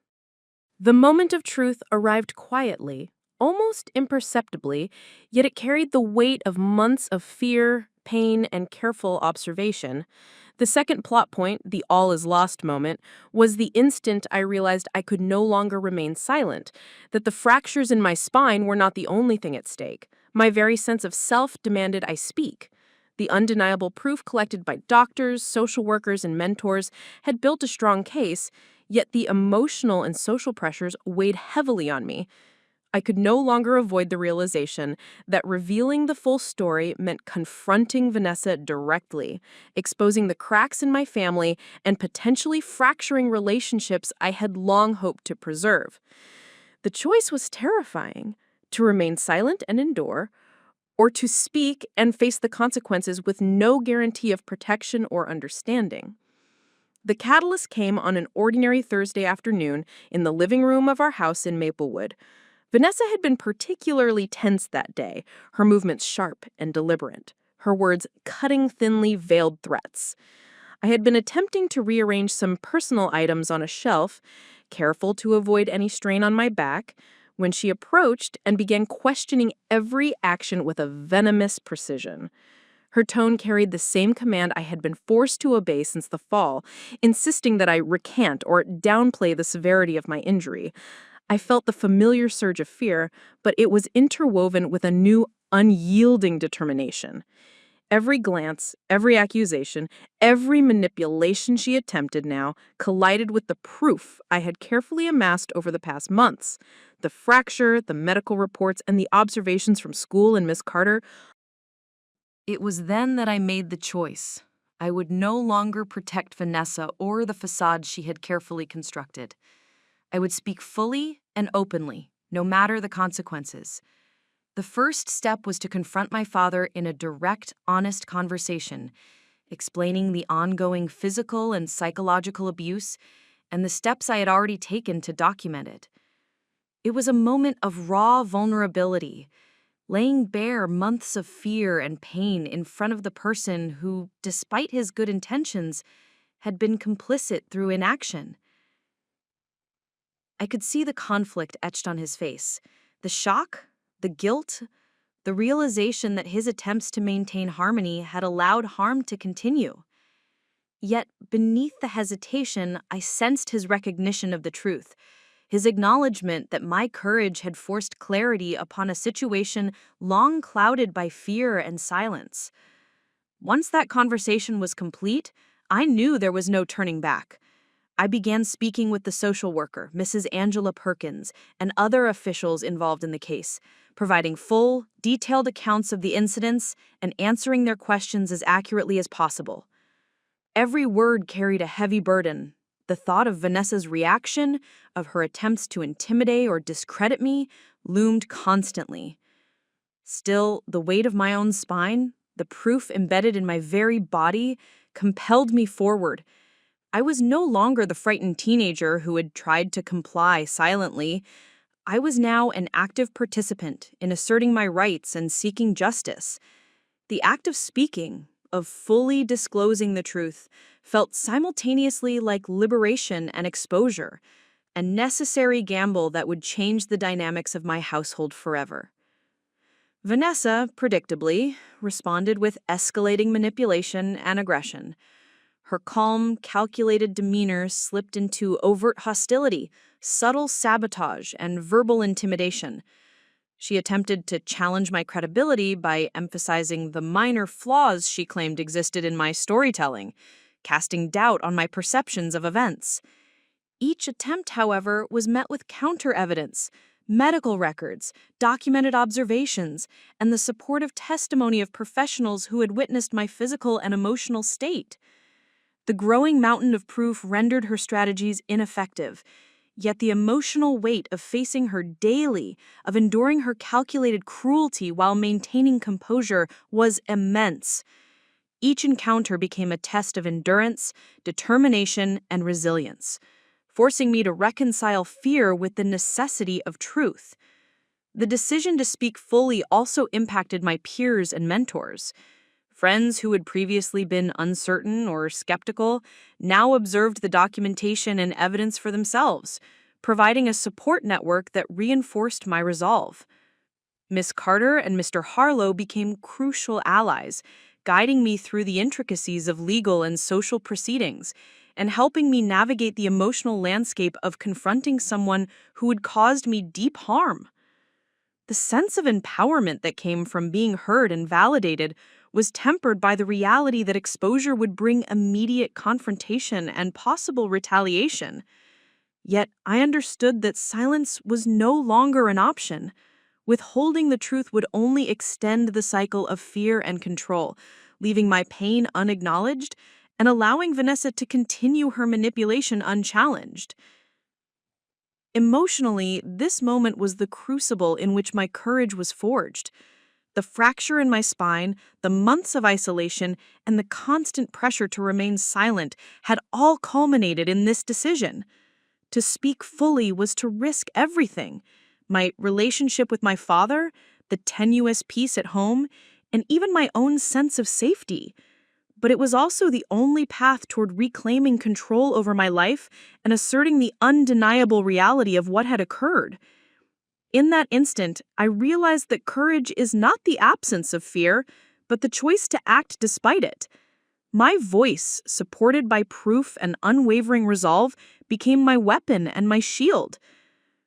The moment of truth arrived quietly, almost imperceptibly, yet it carried the weight of months of fear, pain, and careful observation. The second plot point, the all is lost moment, was the instant I realized I could no longer remain silent, that the fractures in my spine were not the only thing at stake. My very sense of self demanded I speak. The undeniable proof collected by doctors, social workers, and mentors had built a strong case, yet the emotional and social pressures weighed heavily on me. I could no longer avoid the realization that revealing the full story meant confronting Vanessa directly, exposing the cracks in my family, and potentially fracturing relationships I had long hoped to preserve. The choice was terrifying: to remain silent and endure, or to speak and face the consequences with no guarantee of protection or understanding. The catalyst came on an ordinary Thursday afternoon in the living room of our house in Maplewood. Vanessa had been particularly tense that day, her movements sharp and deliberate, her words cutting thinly veiled threats. I had been attempting to rearrange some personal items on a shelf, careful to avoid any strain on my back, when she approached and began questioning every action with a venomous precision. Her tone carried the same command I had been forced to obey since the fall, insisting that I recant or downplay the severity of my injury. I felt the familiar surge of fear, but it was interwoven with a new, unyielding determination. Every glance, every accusation, every manipulation she attempted now collided with the proof I had carefully amassed over the past months. The fracture, the medical reports, and the observations from school and Miss Carter. It was then that I made the choice. I would no longer protect Vanessa or the facade she had carefully constructed. I would speak fully and openly, no matter the consequences. The first step was to confront my father in a direct, honest conversation, explaining the ongoing physical and psychological abuse and the steps I had already taken to document it. It was a moment of raw vulnerability, laying bare months of fear and pain in front of the person who, despite his good intentions, had been complicit through inaction. I could see the conflict etched on his face, the shock, the guilt, the realization that his attempts to maintain harmony had allowed harm to continue. Yet, beneath the hesitation, I sensed his recognition of the truth, his acknowledgement that my courage had forced clarity upon a situation long clouded by fear and silence. Once that conversation was complete, I knew there was no turning back. I began speaking with the social worker, Mrs. Angela Perkins, and other officials involved in the case, providing full, detailed accounts of the incidents and answering their questions as accurately as possible. Every word carried a heavy burden. The thought of Vanessa's reaction, of her attempts to intimidate or discredit me, loomed constantly. Still, the weight of my own spine, the proof embedded in my very body, compelled me forward. I was no longer the frightened teenager who had tried to comply silently. I was now an active participant in asserting my rights and seeking justice. The act of speaking, of fully disclosing the truth, felt simultaneously like liberation and exposure, a necessary gamble that would change the dynamics of my household forever. Vanessa, predictably, responded with escalating manipulation and aggression. Her calm, calculated demeanor slipped into overt hostility, subtle sabotage, and verbal intimidation. She attempted to challenge my credibility by emphasizing the minor flaws she claimed existed in my storytelling, casting doubt on my perceptions of events. Each attempt, however, was met with counter-evidence, medical records, documented observations, and the supportive testimony of professionals who had witnessed my physical and emotional state. The growing mountain of proof rendered her strategies ineffective, yet the emotional weight of facing her daily, of enduring her calculated cruelty while maintaining composure, was immense. Each encounter became a test of endurance, determination, and resilience, forcing me to reconcile fear with the necessity of truth. The decision to speak fully also impacted my peers and mentors. Friends who had previously been uncertain or skeptical now observed the documentation and evidence for themselves, providing a support network that reinforced my resolve. Miss Carter and Mr. Harlow became crucial allies, guiding me through the intricacies of legal and social proceedings, and helping me navigate the emotional landscape of confronting someone who had caused me deep harm. The sense of empowerment that came from being heard and validated was tempered by the reality that exposure would bring immediate confrontation and possible retaliation. Yet I understood that silence was no longer an option. Withholding the truth would only extend the cycle of fear and control, leaving my pain unacknowledged and allowing Vanessa to continue her manipulation unchallenged. Emotionally, this moment was the crucible in which my courage was forged. The fracture in my spine, the months of isolation, and the constant pressure to remain silent had all culminated in this decision. To speak fully was to risk everything: my relationship with my father, the tenuous peace at home, and even my own sense of safety. But it was also the only path toward reclaiming control over my life and asserting the undeniable reality of what had occurred. In that instant, I realized that courage is not the absence of fear, but the choice to act despite it. My voice, supported by proof and unwavering resolve, became my weapon and my shield.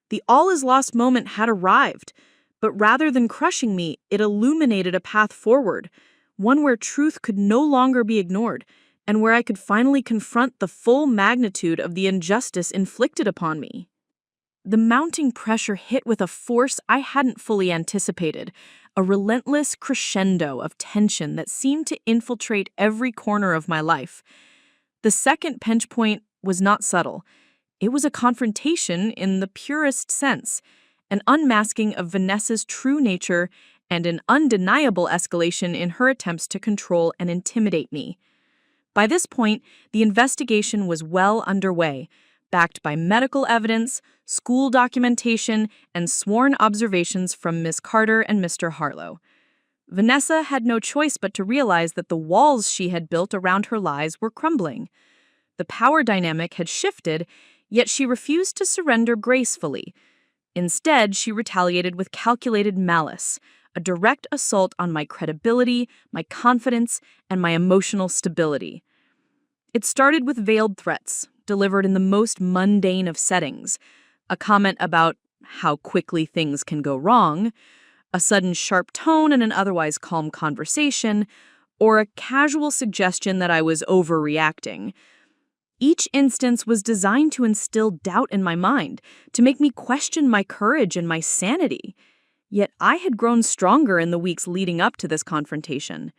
The all-is-lost moment had arrived, but rather than crushing me, it illuminated a path forward, one where truth could no longer be ignored, and where I could finally confront the full magnitude of the injustice inflicted upon me. The mounting pressure hit with a force I hadn't fully anticipated, a relentless crescendo of tension that seemed to infiltrate every corner of my life. The second pinch point was not subtle. It was a confrontation in the purest sense, an unmasking of Vanessa's true nature and an undeniable escalation in her attempts to control and intimidate me. By this point, the investigation was well underway, backed by medical evidence, school documentation, and sworn observations from Miss Carter and Mr. Harlow. Vanessa had no choice but to realize that the walls she had built around her lies were crumbling. The power dynamic had shifted, yet she refused to surrender gracefully. Instead, she retaliated with calculated malice, a direct assault on my credibility, my confidence, and my emotional stability. It started with veiled threats, delivered in the most mundane of settings: a comment about how quickly things can go wrong, a sudden sharp tone in an otherwise calm conversation, or a casual suggestion that I was overreacting. Each instance was designed to instill doubt in my mind, to make me question my courage and my sanity. Yet I had grown stronger in the weeks leading up to this confrontation.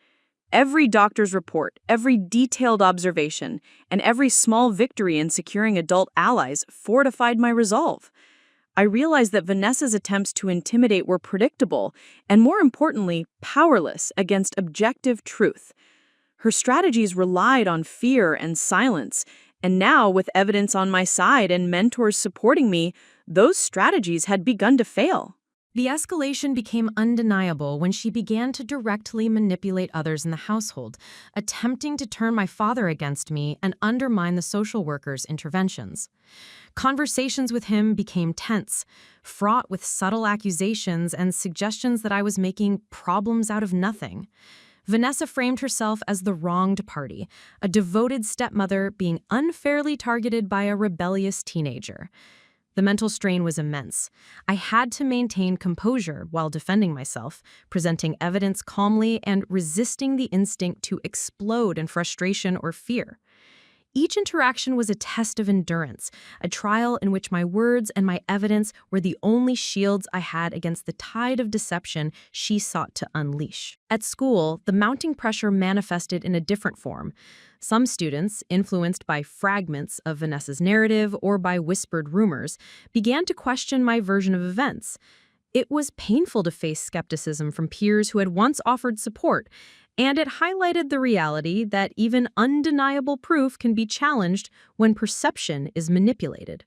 Every doctor's report, every detailed observation, and every small victory in securing adult allies fortified my resolve. I realized that Vanessa's attempts to intimidate were predictable and, more importantly, powerless against objective truth. Her strategies relied on fear and silence, and now, with evidence on my side and mentors supporting me, those strategies had begun to fail. The escalation became undeniable when she began to directly manipulate others in the household, attempting to turn my father against me and undermine the social worker's interventions. Conversations with him became tense, fraught with subtle accusations and suggestions that I was making problems out of nothing. Vanessa framed herself as the wronged party, a devoted stepmother being unfairly targeted by a rebellious teenager. The mental strain was immense. I had to maintain composure while defending myself, presenting evidence calmly and resisting the instinct to explode in frustration or fear. Each interaction was a test of endurance, a trial in which my words and my evidence were the only shields I had against the tide of deception she sought to unleash. At school, the mounting pressure manifested in a different form. Some students, influenced by fragments of Vanessa's narrative or by whispered rumors, began to question my version of events. It was painful to face skepticism from peers who had once offered support, and it highlighted the reality that even undeniable proof can be challenged when perception is manipulated.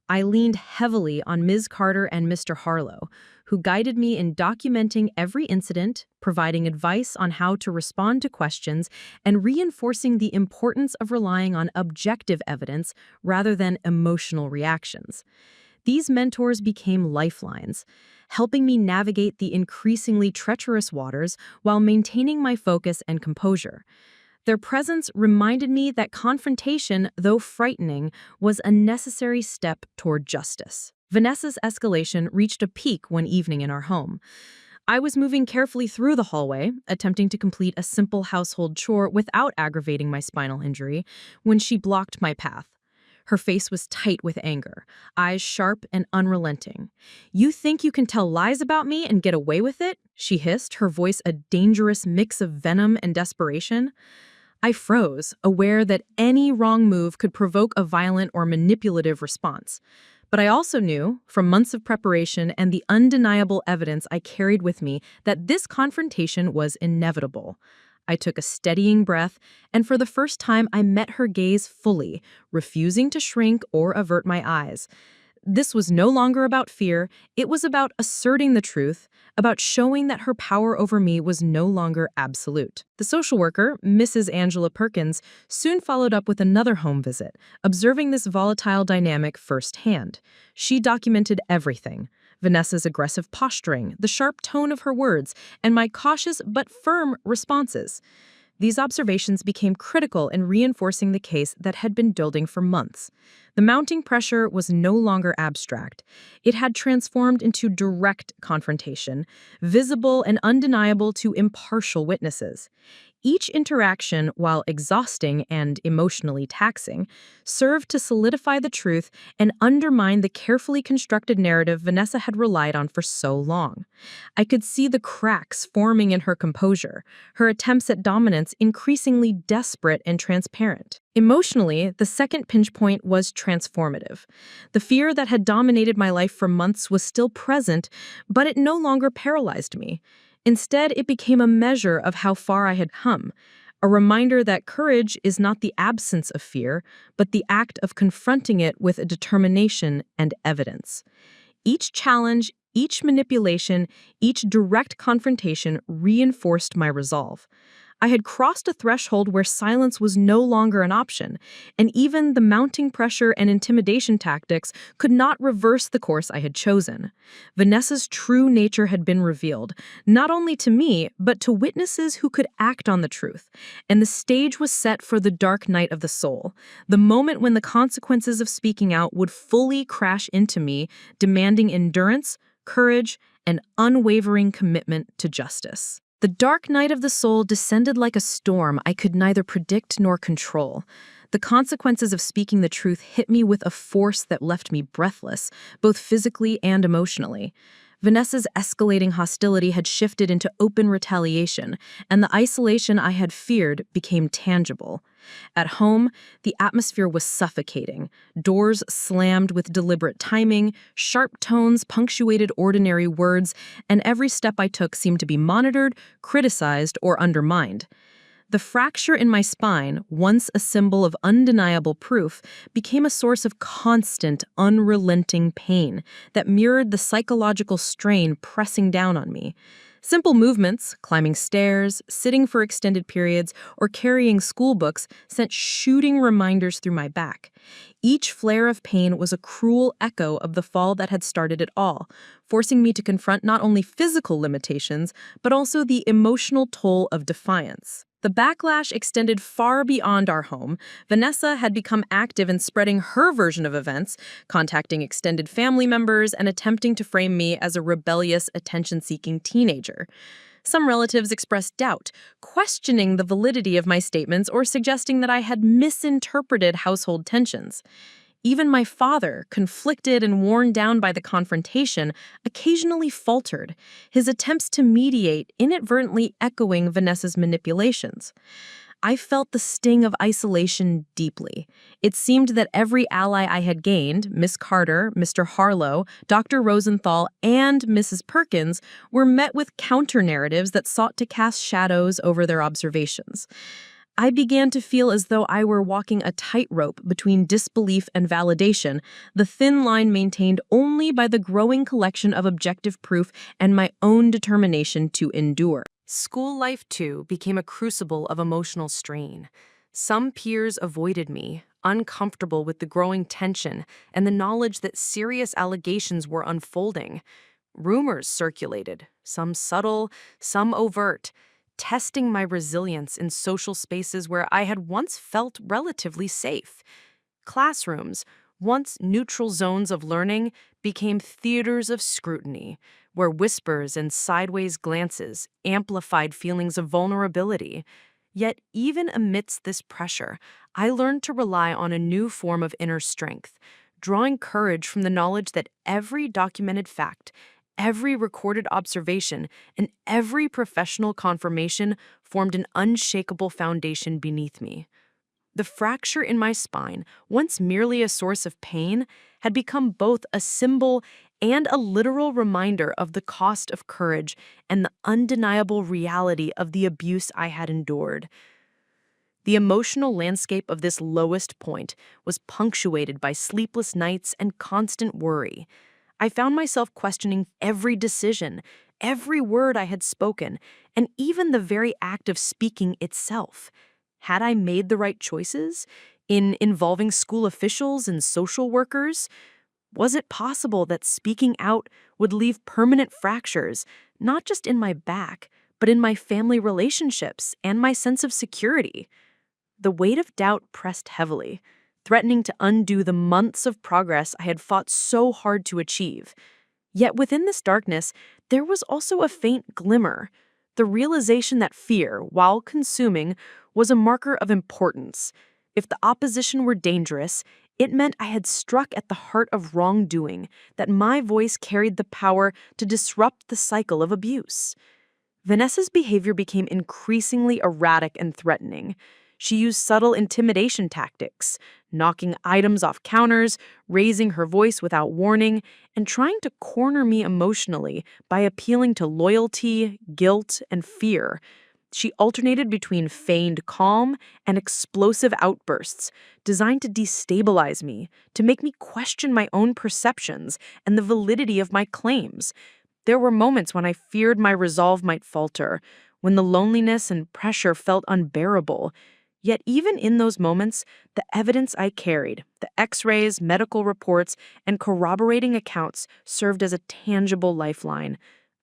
I leaned heavily on Ms. Carter and Mr. Harlow, who guided me in documenting every incident, providing advice on how to respond to questions, and reinforcing the importance of relying on objective evidence rather than emotional reactions. These mentors became lifelines, helping me navigate the increasingly treacherous waters while maintaining my focus and composure. Their presence reminded me that confrontation, though frightening, was a necessary step toward justice. Vanessa's escalation reached a peak one evening in our home. I was moving carefully through the hallway, attempting to complete a simple household chore without aggravating my spinal injury, when she blocked my path. Her face was tight with anger, eyes sharp and unrelenting. "You think you can tell lies about me and get away with it?" she hissed, her voice a dangerous mix of venom and desperation. I froze, aware that any wrong move could provoke a violent or manipulative response. But I also knew, from months of preparation and the undeniable evidence I carried with me, that this confrontation was inevitable. I took a steadying breath, and for the first time I met her gaze fully, refusing to shrink or avert my eyes. This was no longer about fear, it was about asserting the truth, about showing that her power over me was no longer absolute. The social worker, Mrs. Angela Perkins, soon followed up with another home visit, observing this volatile dynamic firsthand. She documented everything: Vanessa's aggressive posturing, the sharp tone of her words, and my cautious but firm responses. These observations became critical in reinforcing the case that had been building for months. The mounting pressure was no longer abstract. It had transformed into direct confrontation, visible and undeniable to impartial witnesses. Each interaction, while exhausting and emotionally taxing, served to solidify the truth and undermine the carefully constructed narrative Vanessa had relied on for so long. I could see the cracks forming in her composure, her attempts at dominance increasingly desperate and transparent. Emotionally, the second pinch point was transformative. The fear that had dominated my life for months was still present, but it no longer paralyzed me. Instead, it became a measure of how far I had come, a reminder that courage is not the absence of fear, but the act of confronting it with a determination and evidence. Each challenge, each manipulation, each direct confrontation reinforced my resolve. I had crossed a threshold where silence was no longer an option, and even the mounting pressure and intimidation tactics could not reverse the course I had chosen. Vanessa's true nature had been revealed, not only to me, but to witnesses who could act on the truth, and the stage was set for the dark night of the soul, the moment when the consequences of speaking out would fully crash into me, demanding endurance, courage, and unwavering commitment to justice. The dark night of the soul descended like a storm I could neither predict nor control. The consequences of speaking the truth hit me with a force that left me breathless, both physically and emotionally. Vanessa's escalating hostility had shifted into open retaliation, and the isolation I had feared became tangible. At home, the atmosphere was suffocating. Doors slammed with deliberate timing, sharp tones punctuated ordinary words, and every step I took seemed to be monitored, criticized, or undermined. The fracture in my spine, once a symbol of undeniable proof, became a source of constant, unrelenting pain that mirrored the psychological strain pressing down on me. Simple movements, climbing stairs, sitting for extended periods, or carrying school books sent shooting reminders through my back. Each flare of pain was a cruel echo of the fall that had started it all, forcing me to confront not only physical limitations, but also the emotional toll of defiance. The backlash extended far beyond our home. Vanessa had become active in spreading her version of events, contacting extended family members and attempting to frame me as a rebellious, attention-seeking teenager. Some relatives expressed doubt, questioning the validity of my statements or suggesting that I had misinterpreted household tensions. Even my father, conflicted and worn down by the confrontation, occasionally faltered, his attempts to mediate inadvertently echoing Vanessa's manipulations. I felt the sting of isolation deeply. It seemed that every ally I had gained, Miss Carter, Mr. Harlow, Dr. Rosenthal, and Mrs. Perkins, were met with counter-narratives that sought to cast shadows over their observations. I began to feel as though I were walking a tightrope between disbelief and validation, the thin line maintained only by the growing collection of objective proof and my own determination to endure. School life, too, became a crucible of emotional strain. Some peers avoided me, uncomfortable with the growing tension and the knowledge that serious allegations were unfolding. Rumors circulated, some subtle, some overt, testing my resilience in social spaces where I had once felt relatively safe. Classrooms, once neutral zones of learning, became theaters of scrutiny, where whispers and sideways glances amplified feelings of vulnerability. Yet, even amidst this pressure, I learned to rely on a new form of inner strength, drawing courage from the knowledge that every documented fact, every recorded observation, and every professional confirmation formed an unshakable foundation beneath me. The fracture in my spine, once merely a source of pain, had become both a symbol and a literal reminder of the cost of courage and the undeniable reality of the abuse I had endured. The emotional landscape of this lowest point was punctuated by sleepless nights and constant worry. I found myself questioning every decision, every word I had spoken, and even the very act of speaking itself. Had I made the right choices in involving school officials and social workers? Was it possible that speaking out would leave permanent fractures, not just in my back, but in my family relationships and my sense of security? The weight of doubt pressed heavily, threatening to undo the months of progress I had fought so hard to achieve. Yet within this darkness, there was also a faint glimmer, the realization that fear, while consuming, was a marker of importance. If the opposition were dangerous, it meant I had struck at the heart of wrongdoing, that my voice carried the power to disrupt the cycle of abuse. Vanessa's behavior became increasingly erratic and threatening. She used subtle intimidation tactics, knocking items off counters, raising her voice without warning, and trying to corner me emotionally by appealing to loyalty, guilt, and fear. She alternated between feigned calm and explosive outbursts, designed to destabilize me, to make me question my own perceptions and the validity of my claims. There were moments when I feared my resolve might falter, when the loneliness and pressure felt unbearable. Yet even in those moments, the evidence I carried, the x-rays, medical reports, and corroborating accounts served as a tangible lifeline.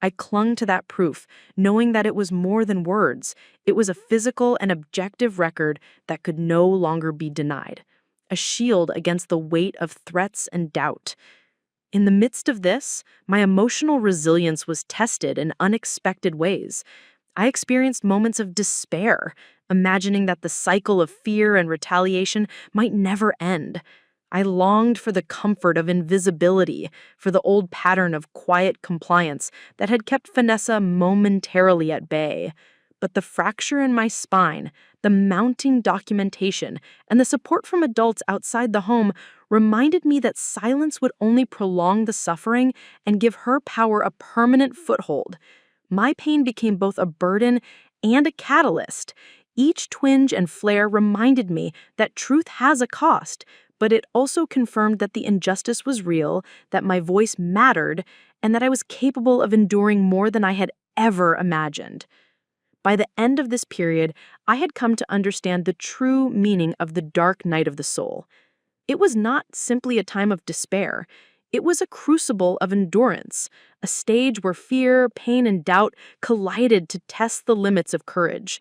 I clung to that proof, knowing that it was more than words. It was a physical and objective record that could no longer be denied, a shield against the weight of threats and doubt. In the midst of this, my emotional resilience was tested in unexpected ways. I experienced moments of despair, imagining that the cycle of fear and retaliation might never end. I longed for the comfort of invisibility, for the old pattern of quiet compliance that had kept Vanessa momentarily at bay. But the fracture in my spine, the mounting documentation, and the support from adults outside the home reminded me that silence would only prolong the suffering and give her power a permanent foothold. My pain became both a burden and a catalyst. Each twinge and flare reminded me that truth has a cost, but it also confirmed that the injustice was real, that my voice mattered, and that I was capable of enduring more than I had ever imagined. By the end of this period, I had come to understand the true meaning of the dark night of the soul. It was not simply a time of despair. It was a crucible of endurance, a stage where fear, pain, and doubt collided to test the limits of courage.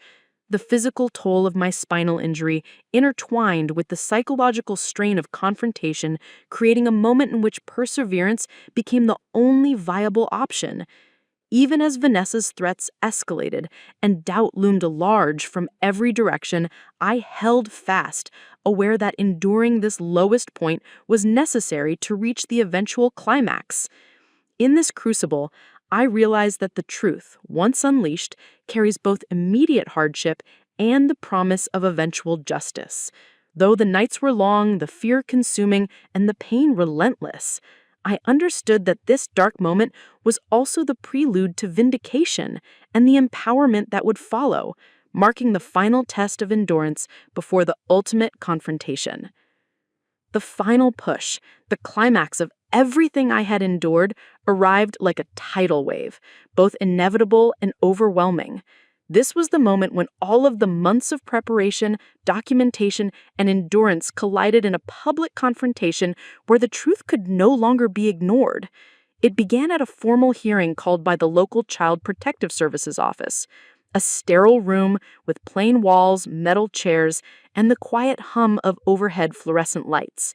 The physical toll of my spinal injury intertwined with the psychological strain of confrontation, creating a moment in which perseverance became the only viable option. Even as Vanessa's threats escalated and doubt loomed large from every direction, I held fast, aware that enduring this lowest point was necessary to reach the eventual climax. In this crucible, I realized that the truth, once unleashed, carries both immediate hardship and the promise of eventual justice. Though the nights were long, the fear consuming, and the pain relentless, I understood that this dark moment was also the prelude to vindication and the empowerment that would follow, marking the final test of endurance before the ultimate confrontation. The final push, the climax of everything I had endured, arrived like a tidal wave, both inevitable and overwhelming. This was the moment when all of the months of preparation, documentation, and endurance collided in a public confrontation where the truth could no longer be ignored. It began at a formal hearing called by the local Child Protective Services office. A sterile room with plain walls, metal chairs, and the quiet hum of overhead fluorescent lights.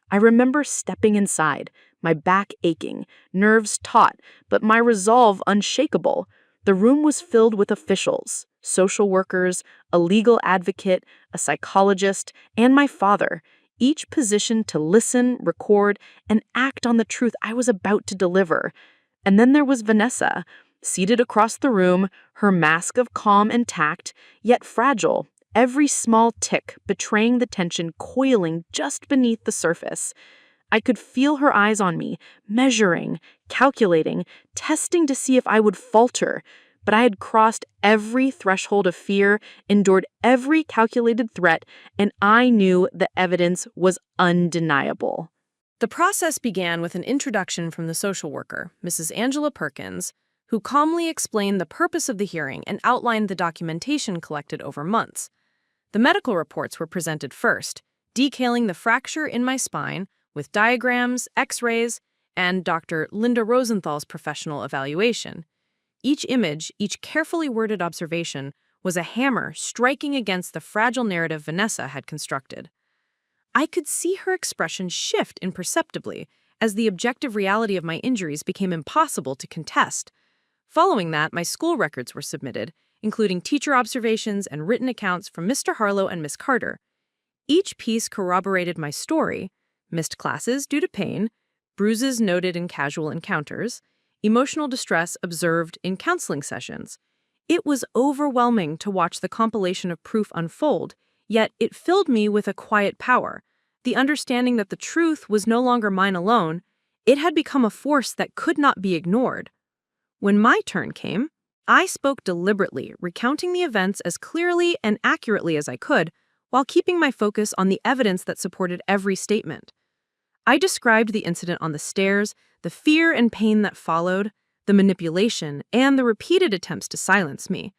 I remember stepping inside, my back aching, nerves taut, but my resolve unshakable. The room was filled with officials, social workers, a legal advocate, a psychologist, and my father, each positioned to listen, record, and act on the truth I was about to deliver. And then there was Vanessa, seated across the room, her mask of calm and tact, yet fragile, every small tick betraying the tension coiling just beneath the surface. I could feel her eyes on me, measuring, calculating, testing to see if I would falter, but I had crossed every threshold of fear, endured every calculated threat, and I knew the evidence was undeniable. The process began with an introduction from the social worker, Mrs. Angela Perkins, who calmly explained the purpose of the hearing and outlined the documentation collected over months. The medical reports were presented first, detailing the fracture in my spine with diagrams, x-rays, and Dr. Linda Rosenthal's professional evaluation. Each image, each carefully worded observation, was a hammer striking against the fragile narrative Vanessa had constructed. I could see her expression shift imperceptibly as the objective reality of my injuries became impossible to contest. Following that, my school records were submitted, including teacher observations and written accounts from Mr. Harlow and Miss Carter. Each piece corroborated my story: missed classes due to pain, bruises noted in casual encounters, emotional distress observed in counseling sessions. It was overwhelming to watch the compilation of proof unfold, yet it filled me with a quiet power, the understanding that the truth was no longer mine alone. It had become a force that could not be ignored. When my turn came, I spoke deliberately, recounting the events as clearly and accurately as I could, while keeping my focus on the evidence that supported every statement. I described the incident on the stairs, the fear and pain that followed, the manipulation, and the repeated attempts to silence me.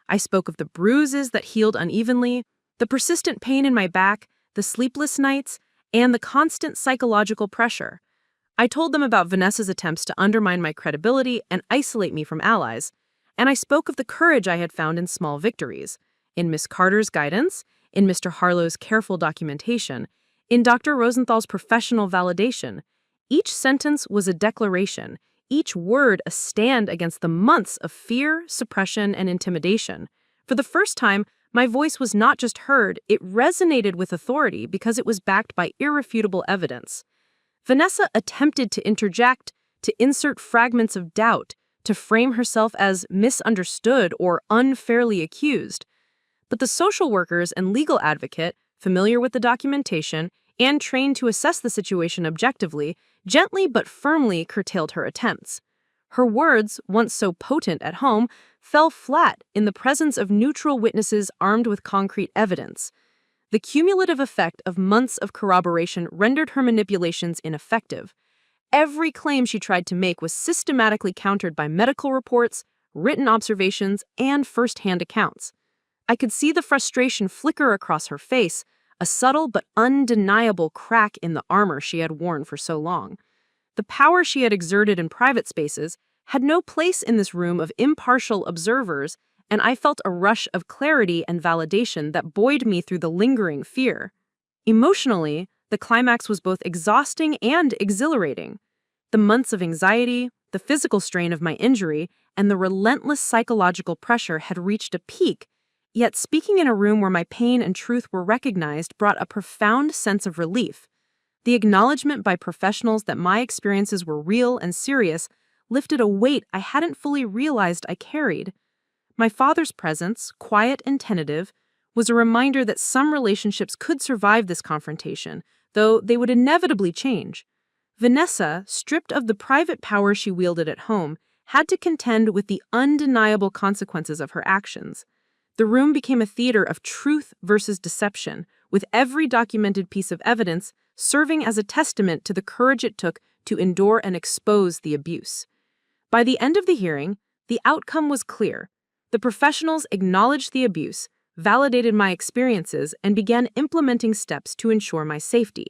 I spoke of the bruises that healed unevenly, the persistent pain in my back, the sleepless nights, and the constant psychological pressure. I told them about Vanessa's attempts to undermine my credibility and isolate me from allies, and I spoke of the courage I had found in small victories, in Miss Carter's guidance, in Mr. Harlow's careful documentation, in Dr. Rosenthal's professional validation. Each sentence was a declaration, each word a stand against the months of fear, suppression, and intimidation. For the first time, my voice was not just heard, it resonated with authority because it was backed by irrefutable evidence. Vanessa attempted to interject, to insert fragments of doubt, to frame herself as misunderstood or unfairly accused. But the social workers and legal advocate, familiar with the documentation and trained to assess the situation objectively, gently but firmly curtailed her attempts. Her words, once so potent at home, fell flat in the presence of neutral witnesses armed with concrete evidence. The cumulative effect of months of corroboration rendered her manipulations ineffective. Every claim she tried to make was systematically countered by medical reports, written observations, and first-hand accounts. I could see the frustration flicker across her face, a subtle but undeniable crack in the armor she had worn for so long. The power she had exerted in private spaces had no place in this room of impartial observers, and I felt a rush of clarity and validation that buoyed me through the lingering fear. Emotionally, the climax was both exhausting and exhilarating. The months of anxiety, the physical strain of my injury and the relentless psychological pressure had reached a peak, yet speaking in a room where my pain and truth were recognized brought a profound sense of relief. The acknowledgement by professionals that my experiences were real and serious lifted a weight I hadn't fully realized I carried. My father's presence, quiet and tentative, was a reminder that some relationships could survive this confrontation, though they would inevitably change. Vanessa, stripped of the private power she wielded at home, had to contend with the undeniable consequences of her actions. The room became a theater of truth versus deception, with every documented piece of evidence serving as a testament to the courage it took to endure and expose the abuse. By the end of the hearing, the outcome was clear. The professionals acknowledged the abuse, validated my experiences, and began implementing steps to ensure my safety.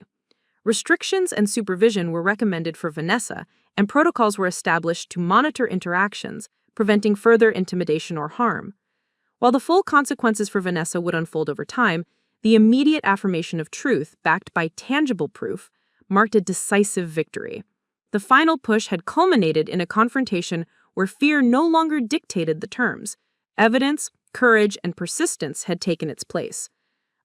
Restrictions and supervision were recommended for Vanessa, and protocols were established to monitor interactions, preventing further intimidation or harm. While the full consequences for Vanessa would unfold over time, the immediate affirmation of truth, backed by tangible proof, marked a decisive victory. The final push had culminated in a confrontation where fear no longer dictated the terms. Evidence, courage, and persistence had taken its place.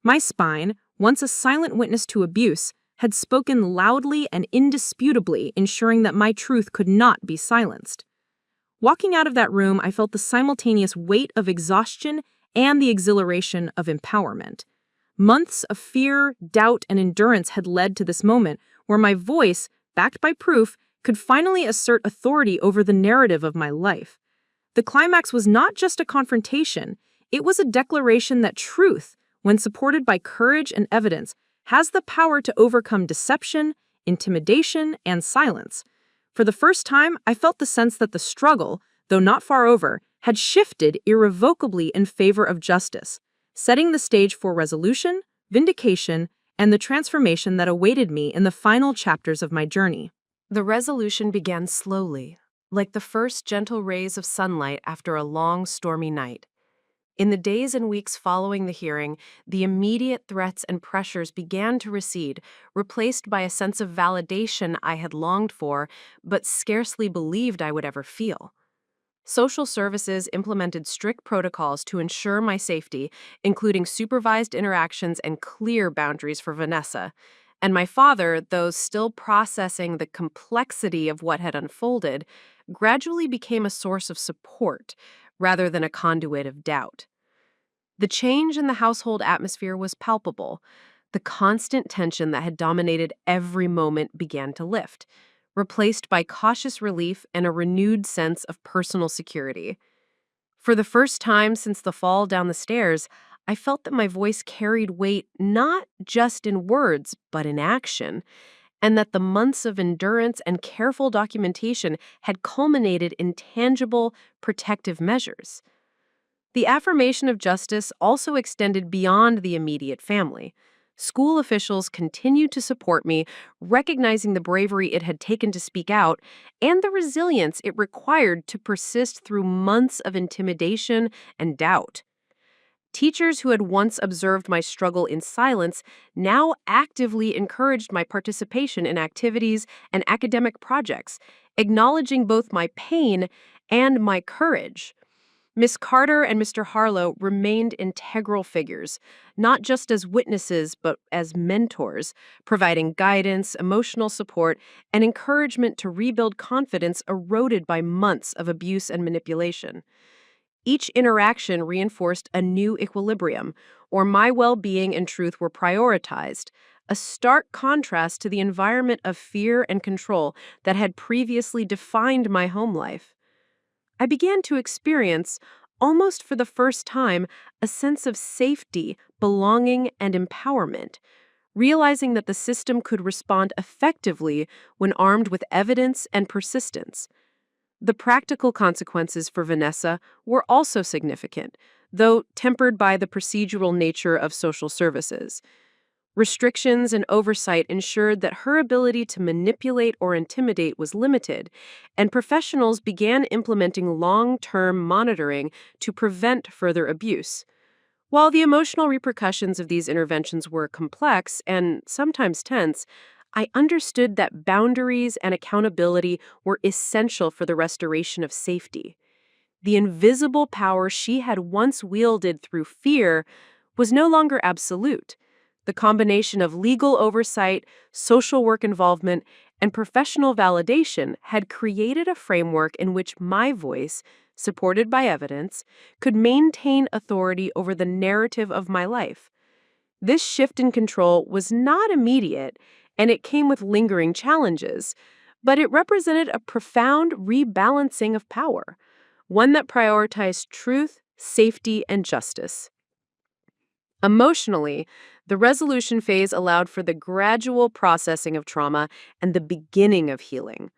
My spine, once a silent witness to abuse, had spoken loudly and indisputably, ensuring that my truth could not be silenced. Walking out of that room, I felt the simultaneous weight of exhaustion and the exhilaration of empowerment. Months of fear, doubt, and endurance had led to this moment where my voice, backed by proof, could finally assert authority over the narrative of my life. The climax was not just a confrontation, it was a declaration that truth, when supported by courage and evidence, has the power to overcome deception, intimidation, and silence. For the first time, I felt the sense that the struggle, though not far over, had shifted irrevocably in favor of justice, setting the stage for resolution, vindication, and the transformation that awaited me in the final chapters of my journey. The resolution began slowly, like the first gentle rays of sunlight after a long, stormy night. In the days and weeks following the hearing, the immediate threats and pressures began to recede, replaced by a sense of validation I had longed for, but scarcely believed I would ever feel. Social services implemented strict protocols to ensure my safety, including supervised interactions and clear boundaries for Vanessa. And my father, though still processing the complexity of what had unfolded, gradually became a source of support rather than a conduit of doubt. The change in the household atmosphere was palpable. The constant tension that had dominated every moment began to lift, replaced by cautious relief and a renewed sense of personal security. For the first time since the fall down the stairs, I felt that my voice carried weight not just in words, but in action, and that the months of endurance and careful documentation had culminated in tangible, protective measures. The affirmation of justice also extended beyond the immediate family. School officials continued to support me, recognizing the bravery it had taken to speak out and the resilience it required to persist through months of intimidation and doubt. Teachers who had once observed my struggle in silence now actively encouraged my participation in activities and academic projects, acknowledging both my pain and my courage. Miss Carter and Mr. Harlow remained integral figures, not just as witnesses, but as mentors, providing guidance, emotional support, and encouragement to rebuild confidence eroded by months of abuse and manipulation. Each interaction reinforced a new equilibrium, or my well-being and truth were prioritized, a stark contrast to the environment of fear and control that had previously defined my home life. I began to experience, almost for the first time, a sense of safety, belonging, and empowerment, realizing that the system could respond effectively when armed with evidence and persistence. The practical consequences for Vanessa were also significant, though tempered by the procedural nature of social services. Restrictions and oversight ensured that her ability to manipulate or intimidate was limited, and professionals began implementing long-term monitoring to prevent further abuse. While the emotional repercussions of these interventions were complex and sometimes tense, I understood that boundaries and accountability were essential for the restoration of safety. The invisible power she had once wielded through fear was no longer absolute. The combination of legal oversight, social work involvement, and professional validation had created a framework in which my voice, supported by evidence, could maintain authority over the narrative of my life. This shift in control was not immediate, and it came with lingering challenges, but it represented a profound rebalancing of power, one that prioritized truth, safety, and justice. Emotionally, the resolution phase allowed for the gradual processing of trauma and the beginning of healing.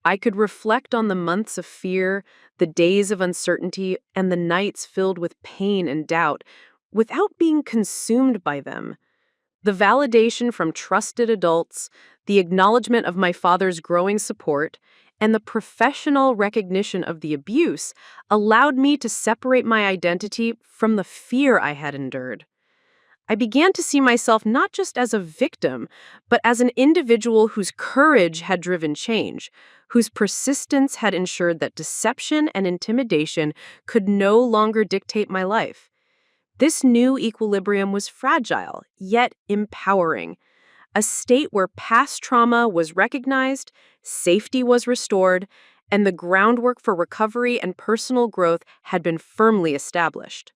I could reflect on the months of fear, the days of uncertainty, and the nights filled with pain and doubt without being consumed by them. The validation from trusted adults, the acknowledgement of my father's growing support, and the professional recognition of the abuse allowed me to separate my identity from the fear I had endured. I began to see myself not just as a victim, but as an individual whose courage had driven change, whose persistence had ensured that deception and intimidation could no longer dictate my life. This new equilibrium was fragile, yet empowering. A state where past trauma was recognized, safety was restored, and the groundwork for recovery and personal growth had been firmly established.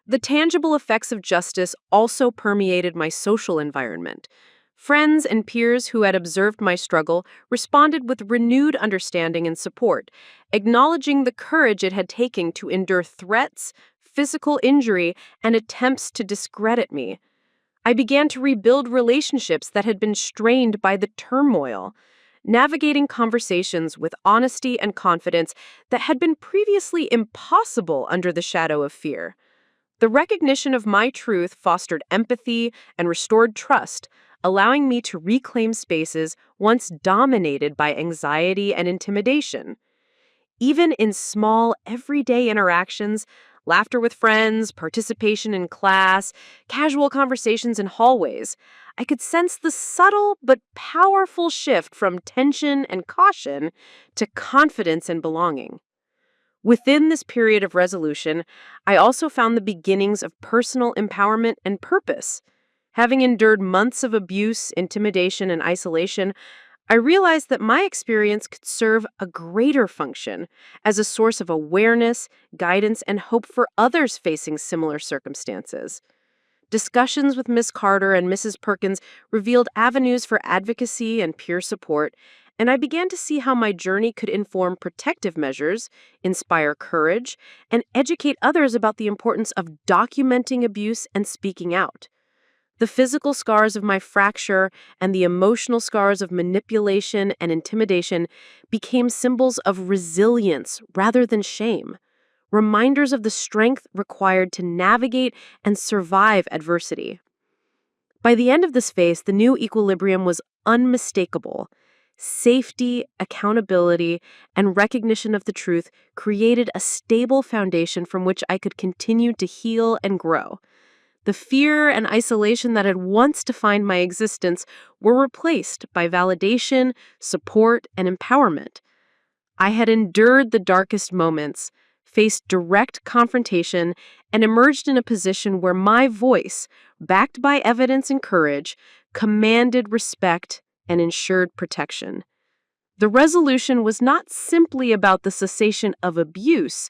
The tangible effects of justice also permeated my social environment. Friends and peers who had observed my struggle responded with renewed understanding and support, acknowledging the courage it had taken to endure threats, physical injury, and attempts to discredit me. I began to rebuild relationships that had been strained by the turmoil, navigating conversations with honesty and confidence that had been previously impossible under the shadow of fear. The recognition of my truth fostered empathy and restored trust, allowing me to reclaim spaces once dominated by anxiety and intimidation. Even in small, everyday interactions, laughter with friends, participation in class, casual conversations in hallways, I could sense the subtle but powerful shift from tension and caution to confidence and belonging. Within this period of resolution, I also found the beginnings of personal empowerment and purpose. Having endured months of abuse, intimidation, and isolation, I realized that my experience could serve a greater function as a source of awareness, guidance, and hope for others facing similar circumstances. Discussions with Miss Carter and Mrs. Perkins revealed avenues for advocacy and peer support, and I began to see how my journey could inform protective measures, inspire courage, and educate others about the importance of documenting abuse and speaking out. The physical scars of my fracture and the emotional scars of manipulation and intimidation became symbols of resilience rather than shame, reminders of the strength required to navigate and survive adversity. By the end of this phase, the new equilibrium was unmistakable. Safety, accountability, and recognition of the truth created a stable foundation from which I could continue to heal and grow. The fear and isolation that had once defined my existence were replaced by validation, support, and empowerment. I had endured the darkest moments, faced direct confrontation, and emerged in a position where my voice, backed by evidence and courage, commanded respect and ensured protection. The resolution was not simply about the cessation of abuse.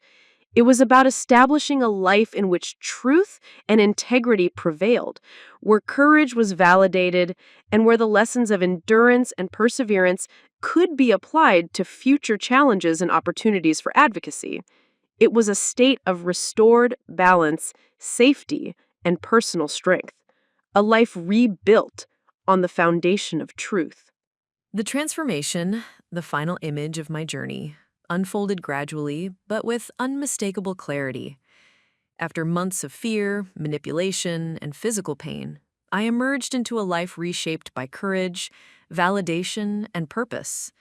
It was about establishing a life in which truth and integrity prevailed, where courage was validated, and where the lessons of endurance and perseverance could be applied to future challenges and opportunities for advocacy. It was a state of restored balance, safety, and personal strength, a life rebuilt on the foundation of truth. The transformation, the final image of my journey, unfolded gradually, but with unmistakable clarity. After months of fear, manipulation, and physical pain, I emerged into a life reshaped by courage, validation, and purpose.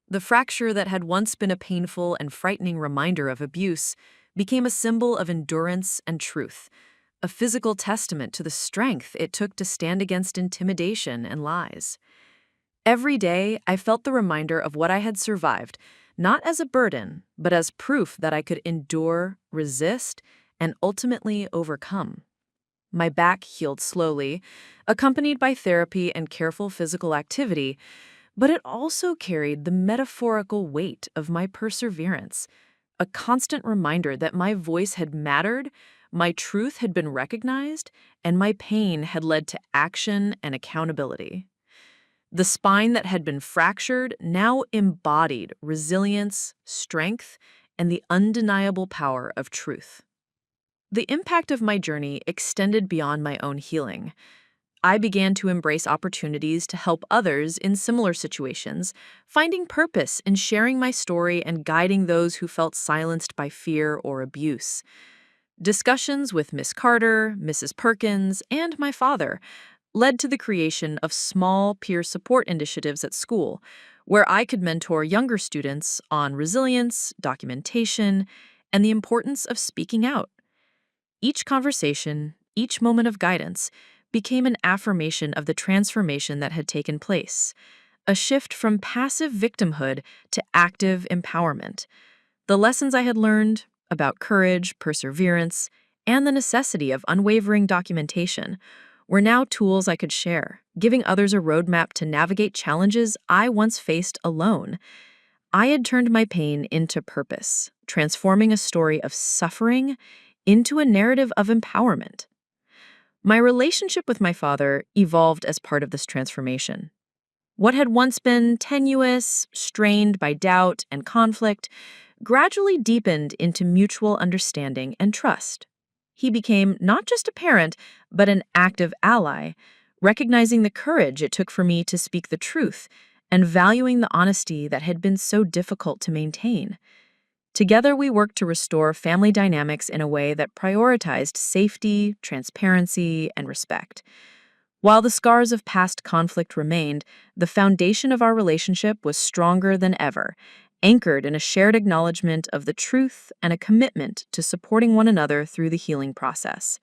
The fracture that had once been a painful and frightening reminder of abuse became a symbol of endurance and truth, a physical testament to the strength it took to stand against intimidation and lies. Every day, I felt the reminder of what I had survived, not as a burden, but as proof that I could endure, resist, and ultimately overcome. My back healed slowly, accompanied by therapy and careful physical activity, but it also carried the metaphorical weight of my perseverance, a constant reminder that my voice had mattered, my truth had been recognized, and my pain had led to action and accountability. The spine that had been fractured now embodied resilience, strength, and the undeniable power of truth. The impact of my journey extended beyond my own healing. I began to embrace opportunities to help others in similar situations, finding purpose in sharing my story and guiding those who felt silenced by fear or abuse. Discussions with Miss Carter, Mrs. Perkins, and my father led to the creation of small peer support initiatives at school, where I could mentor younger students on resilience, documentation, and the importance of speaking out. Each conversation, each moment of guidance, became an affirmation of the transformation that had taken place, a shift from passive victimhood to active empowerment. The lessons I had learned about courage, perseverance, and the necessity of unwavering documentation were now tools I could share, giving others a roadmap to navigate challenges I once faced alone. I had turned my pain into purpose, transforming a story of suffering into a narrative of empowerment. My relationship with my father evolved as part of this transformation. What had once been tenuous, strained by doubt and conflict, gradually deepened into mutual understanding and trust. He became not just a parent, but an active ally, recognizing the courage it took for me to speak the truth and valuing the honesty that had been so difficult to maintain. Together, we worked to restore family dynamics in a way that prioritized safety, transparency, and respect. While the scars of past conflict remained, the foundation of our relationship was stronger than ever, anchored in a shared acknowledgement of the truth and a commitment to supporting one another through the healing process.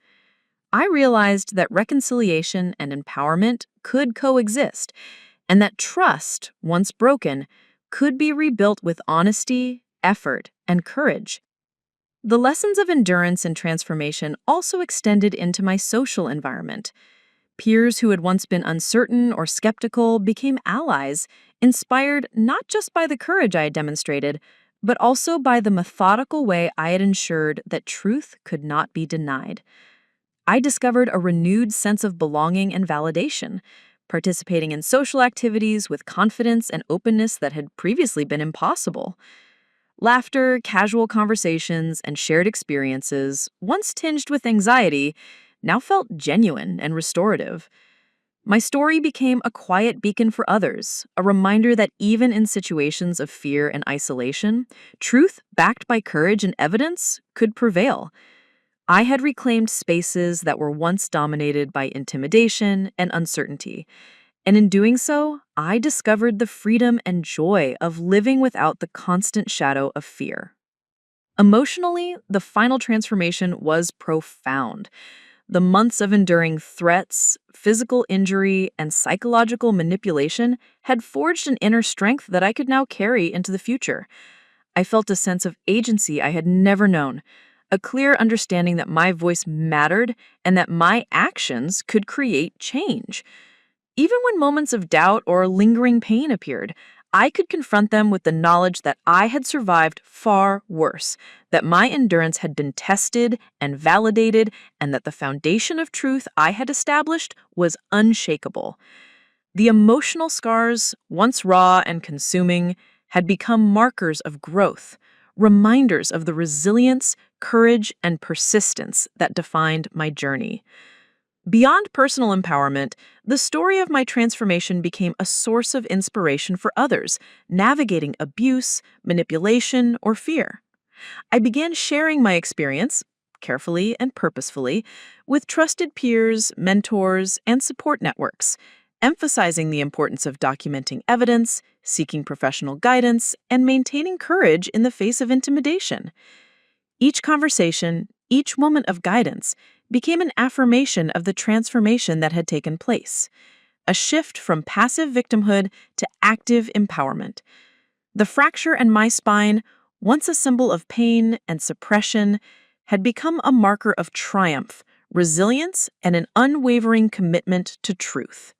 I realized that reconciliation and empowerment could coexist, and that trust, once broken, could be rebuilt with honesty, effort, and courage. The lessons of endurance and transformation also extended into my social environment. Peers who had once been uncertain or skeptical became allies, inspired not just by the courage I had demonstrated, but also by the methodical way I had ensured that truth could not be denied. I discovered a renewed sense of belonging and validation, participating in social activities with confidence and openness that had previously been impossible. Laughter, casual conversations, and shared experiences, once tinged with anxiety, now felt genuine and restorative. My story became a quiet beacon for others, a reminder that even in situations of fear and isolation, truth backed by courage and evidence could prevail. I had reclaimed spaces that were once dominated by intimidation and uncertainty, and in doing so, I discovered the freedom and joy of living without the constant shadow of fear. Emotionally, the final transformation was profound. The months of enduring threats, physical injury, and psychological manipulation had forged an inner strength that I could now carry into the future. I felt a sense of agency I had never known, a clear understanding that my voice mattered and that my actions could create change. Even when moments of doubt or lingering pain appeared, I could confront them with the knowledge that I had survived far worse, that my endurance had been tested and validated, and that the foundation of truth I had established was unshakable. The emotional scars, once raw and consuming, had become markers of growth, reminders of the resilience, courage, and persistence that defined my journey. Beyond personal empowerment, the story of my transformation became a source of inspiration for others, navigating abuse, manipulation, or fear. I began sharing my experience, carefully and purposefully, with trusted peers, mentors, and support networks, emphasizing the importance of documenting evidence, seeking professional guidance, and maintaining courage in the face of intimidation. Each conversation, each moment of guidance, became an affirmation of the transformation that had taken place. a shift from passive victimhood to active empowerment. The fracture in my spine, once a symbol of pain and suppression, had become a marker of triumph, resilience, and an unwavering commitment to truth.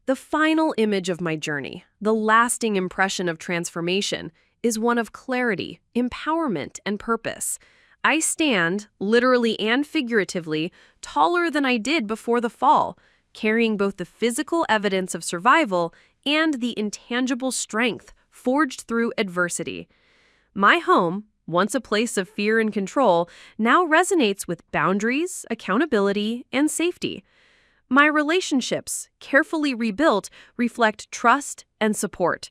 The final image of my journey, the lasting impression of transformation, is one of clarity, empowerment, and purpose. I stand, literally and figuratively, taller than I did before the fall, carrying both the physical evidence of survival and the intangible strength forged through adversity. My home, once a place of fear and control, now resonates with boundaries, accountability, and safety. My relationships, carefully rebuilt, reflect trust and support.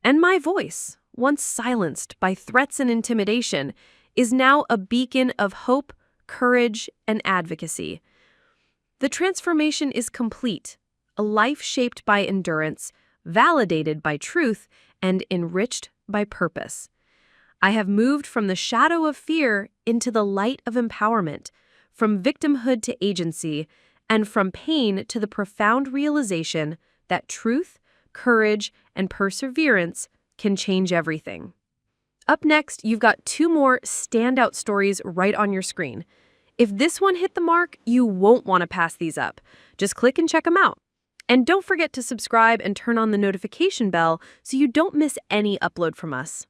And my voice, once silenced by threats and intimidation, is now a beacon of hope, courage, and advocacy. The transformation is complete, a life shaped by endurance, validated by truth, and enriched by purpose. I have moved from the shadow of fear into the light of empowerment, from victimhood to agency, and from pain to the profound realization that truth, courage, and perseverance can change everything. Up next, you've got 2 more standout stories right on your screen. If this one hit the mark, you won't want to pass these up. Just click and check them out. And don't forget to subscribe and turn on the notification bell so you don't miss any upload from us.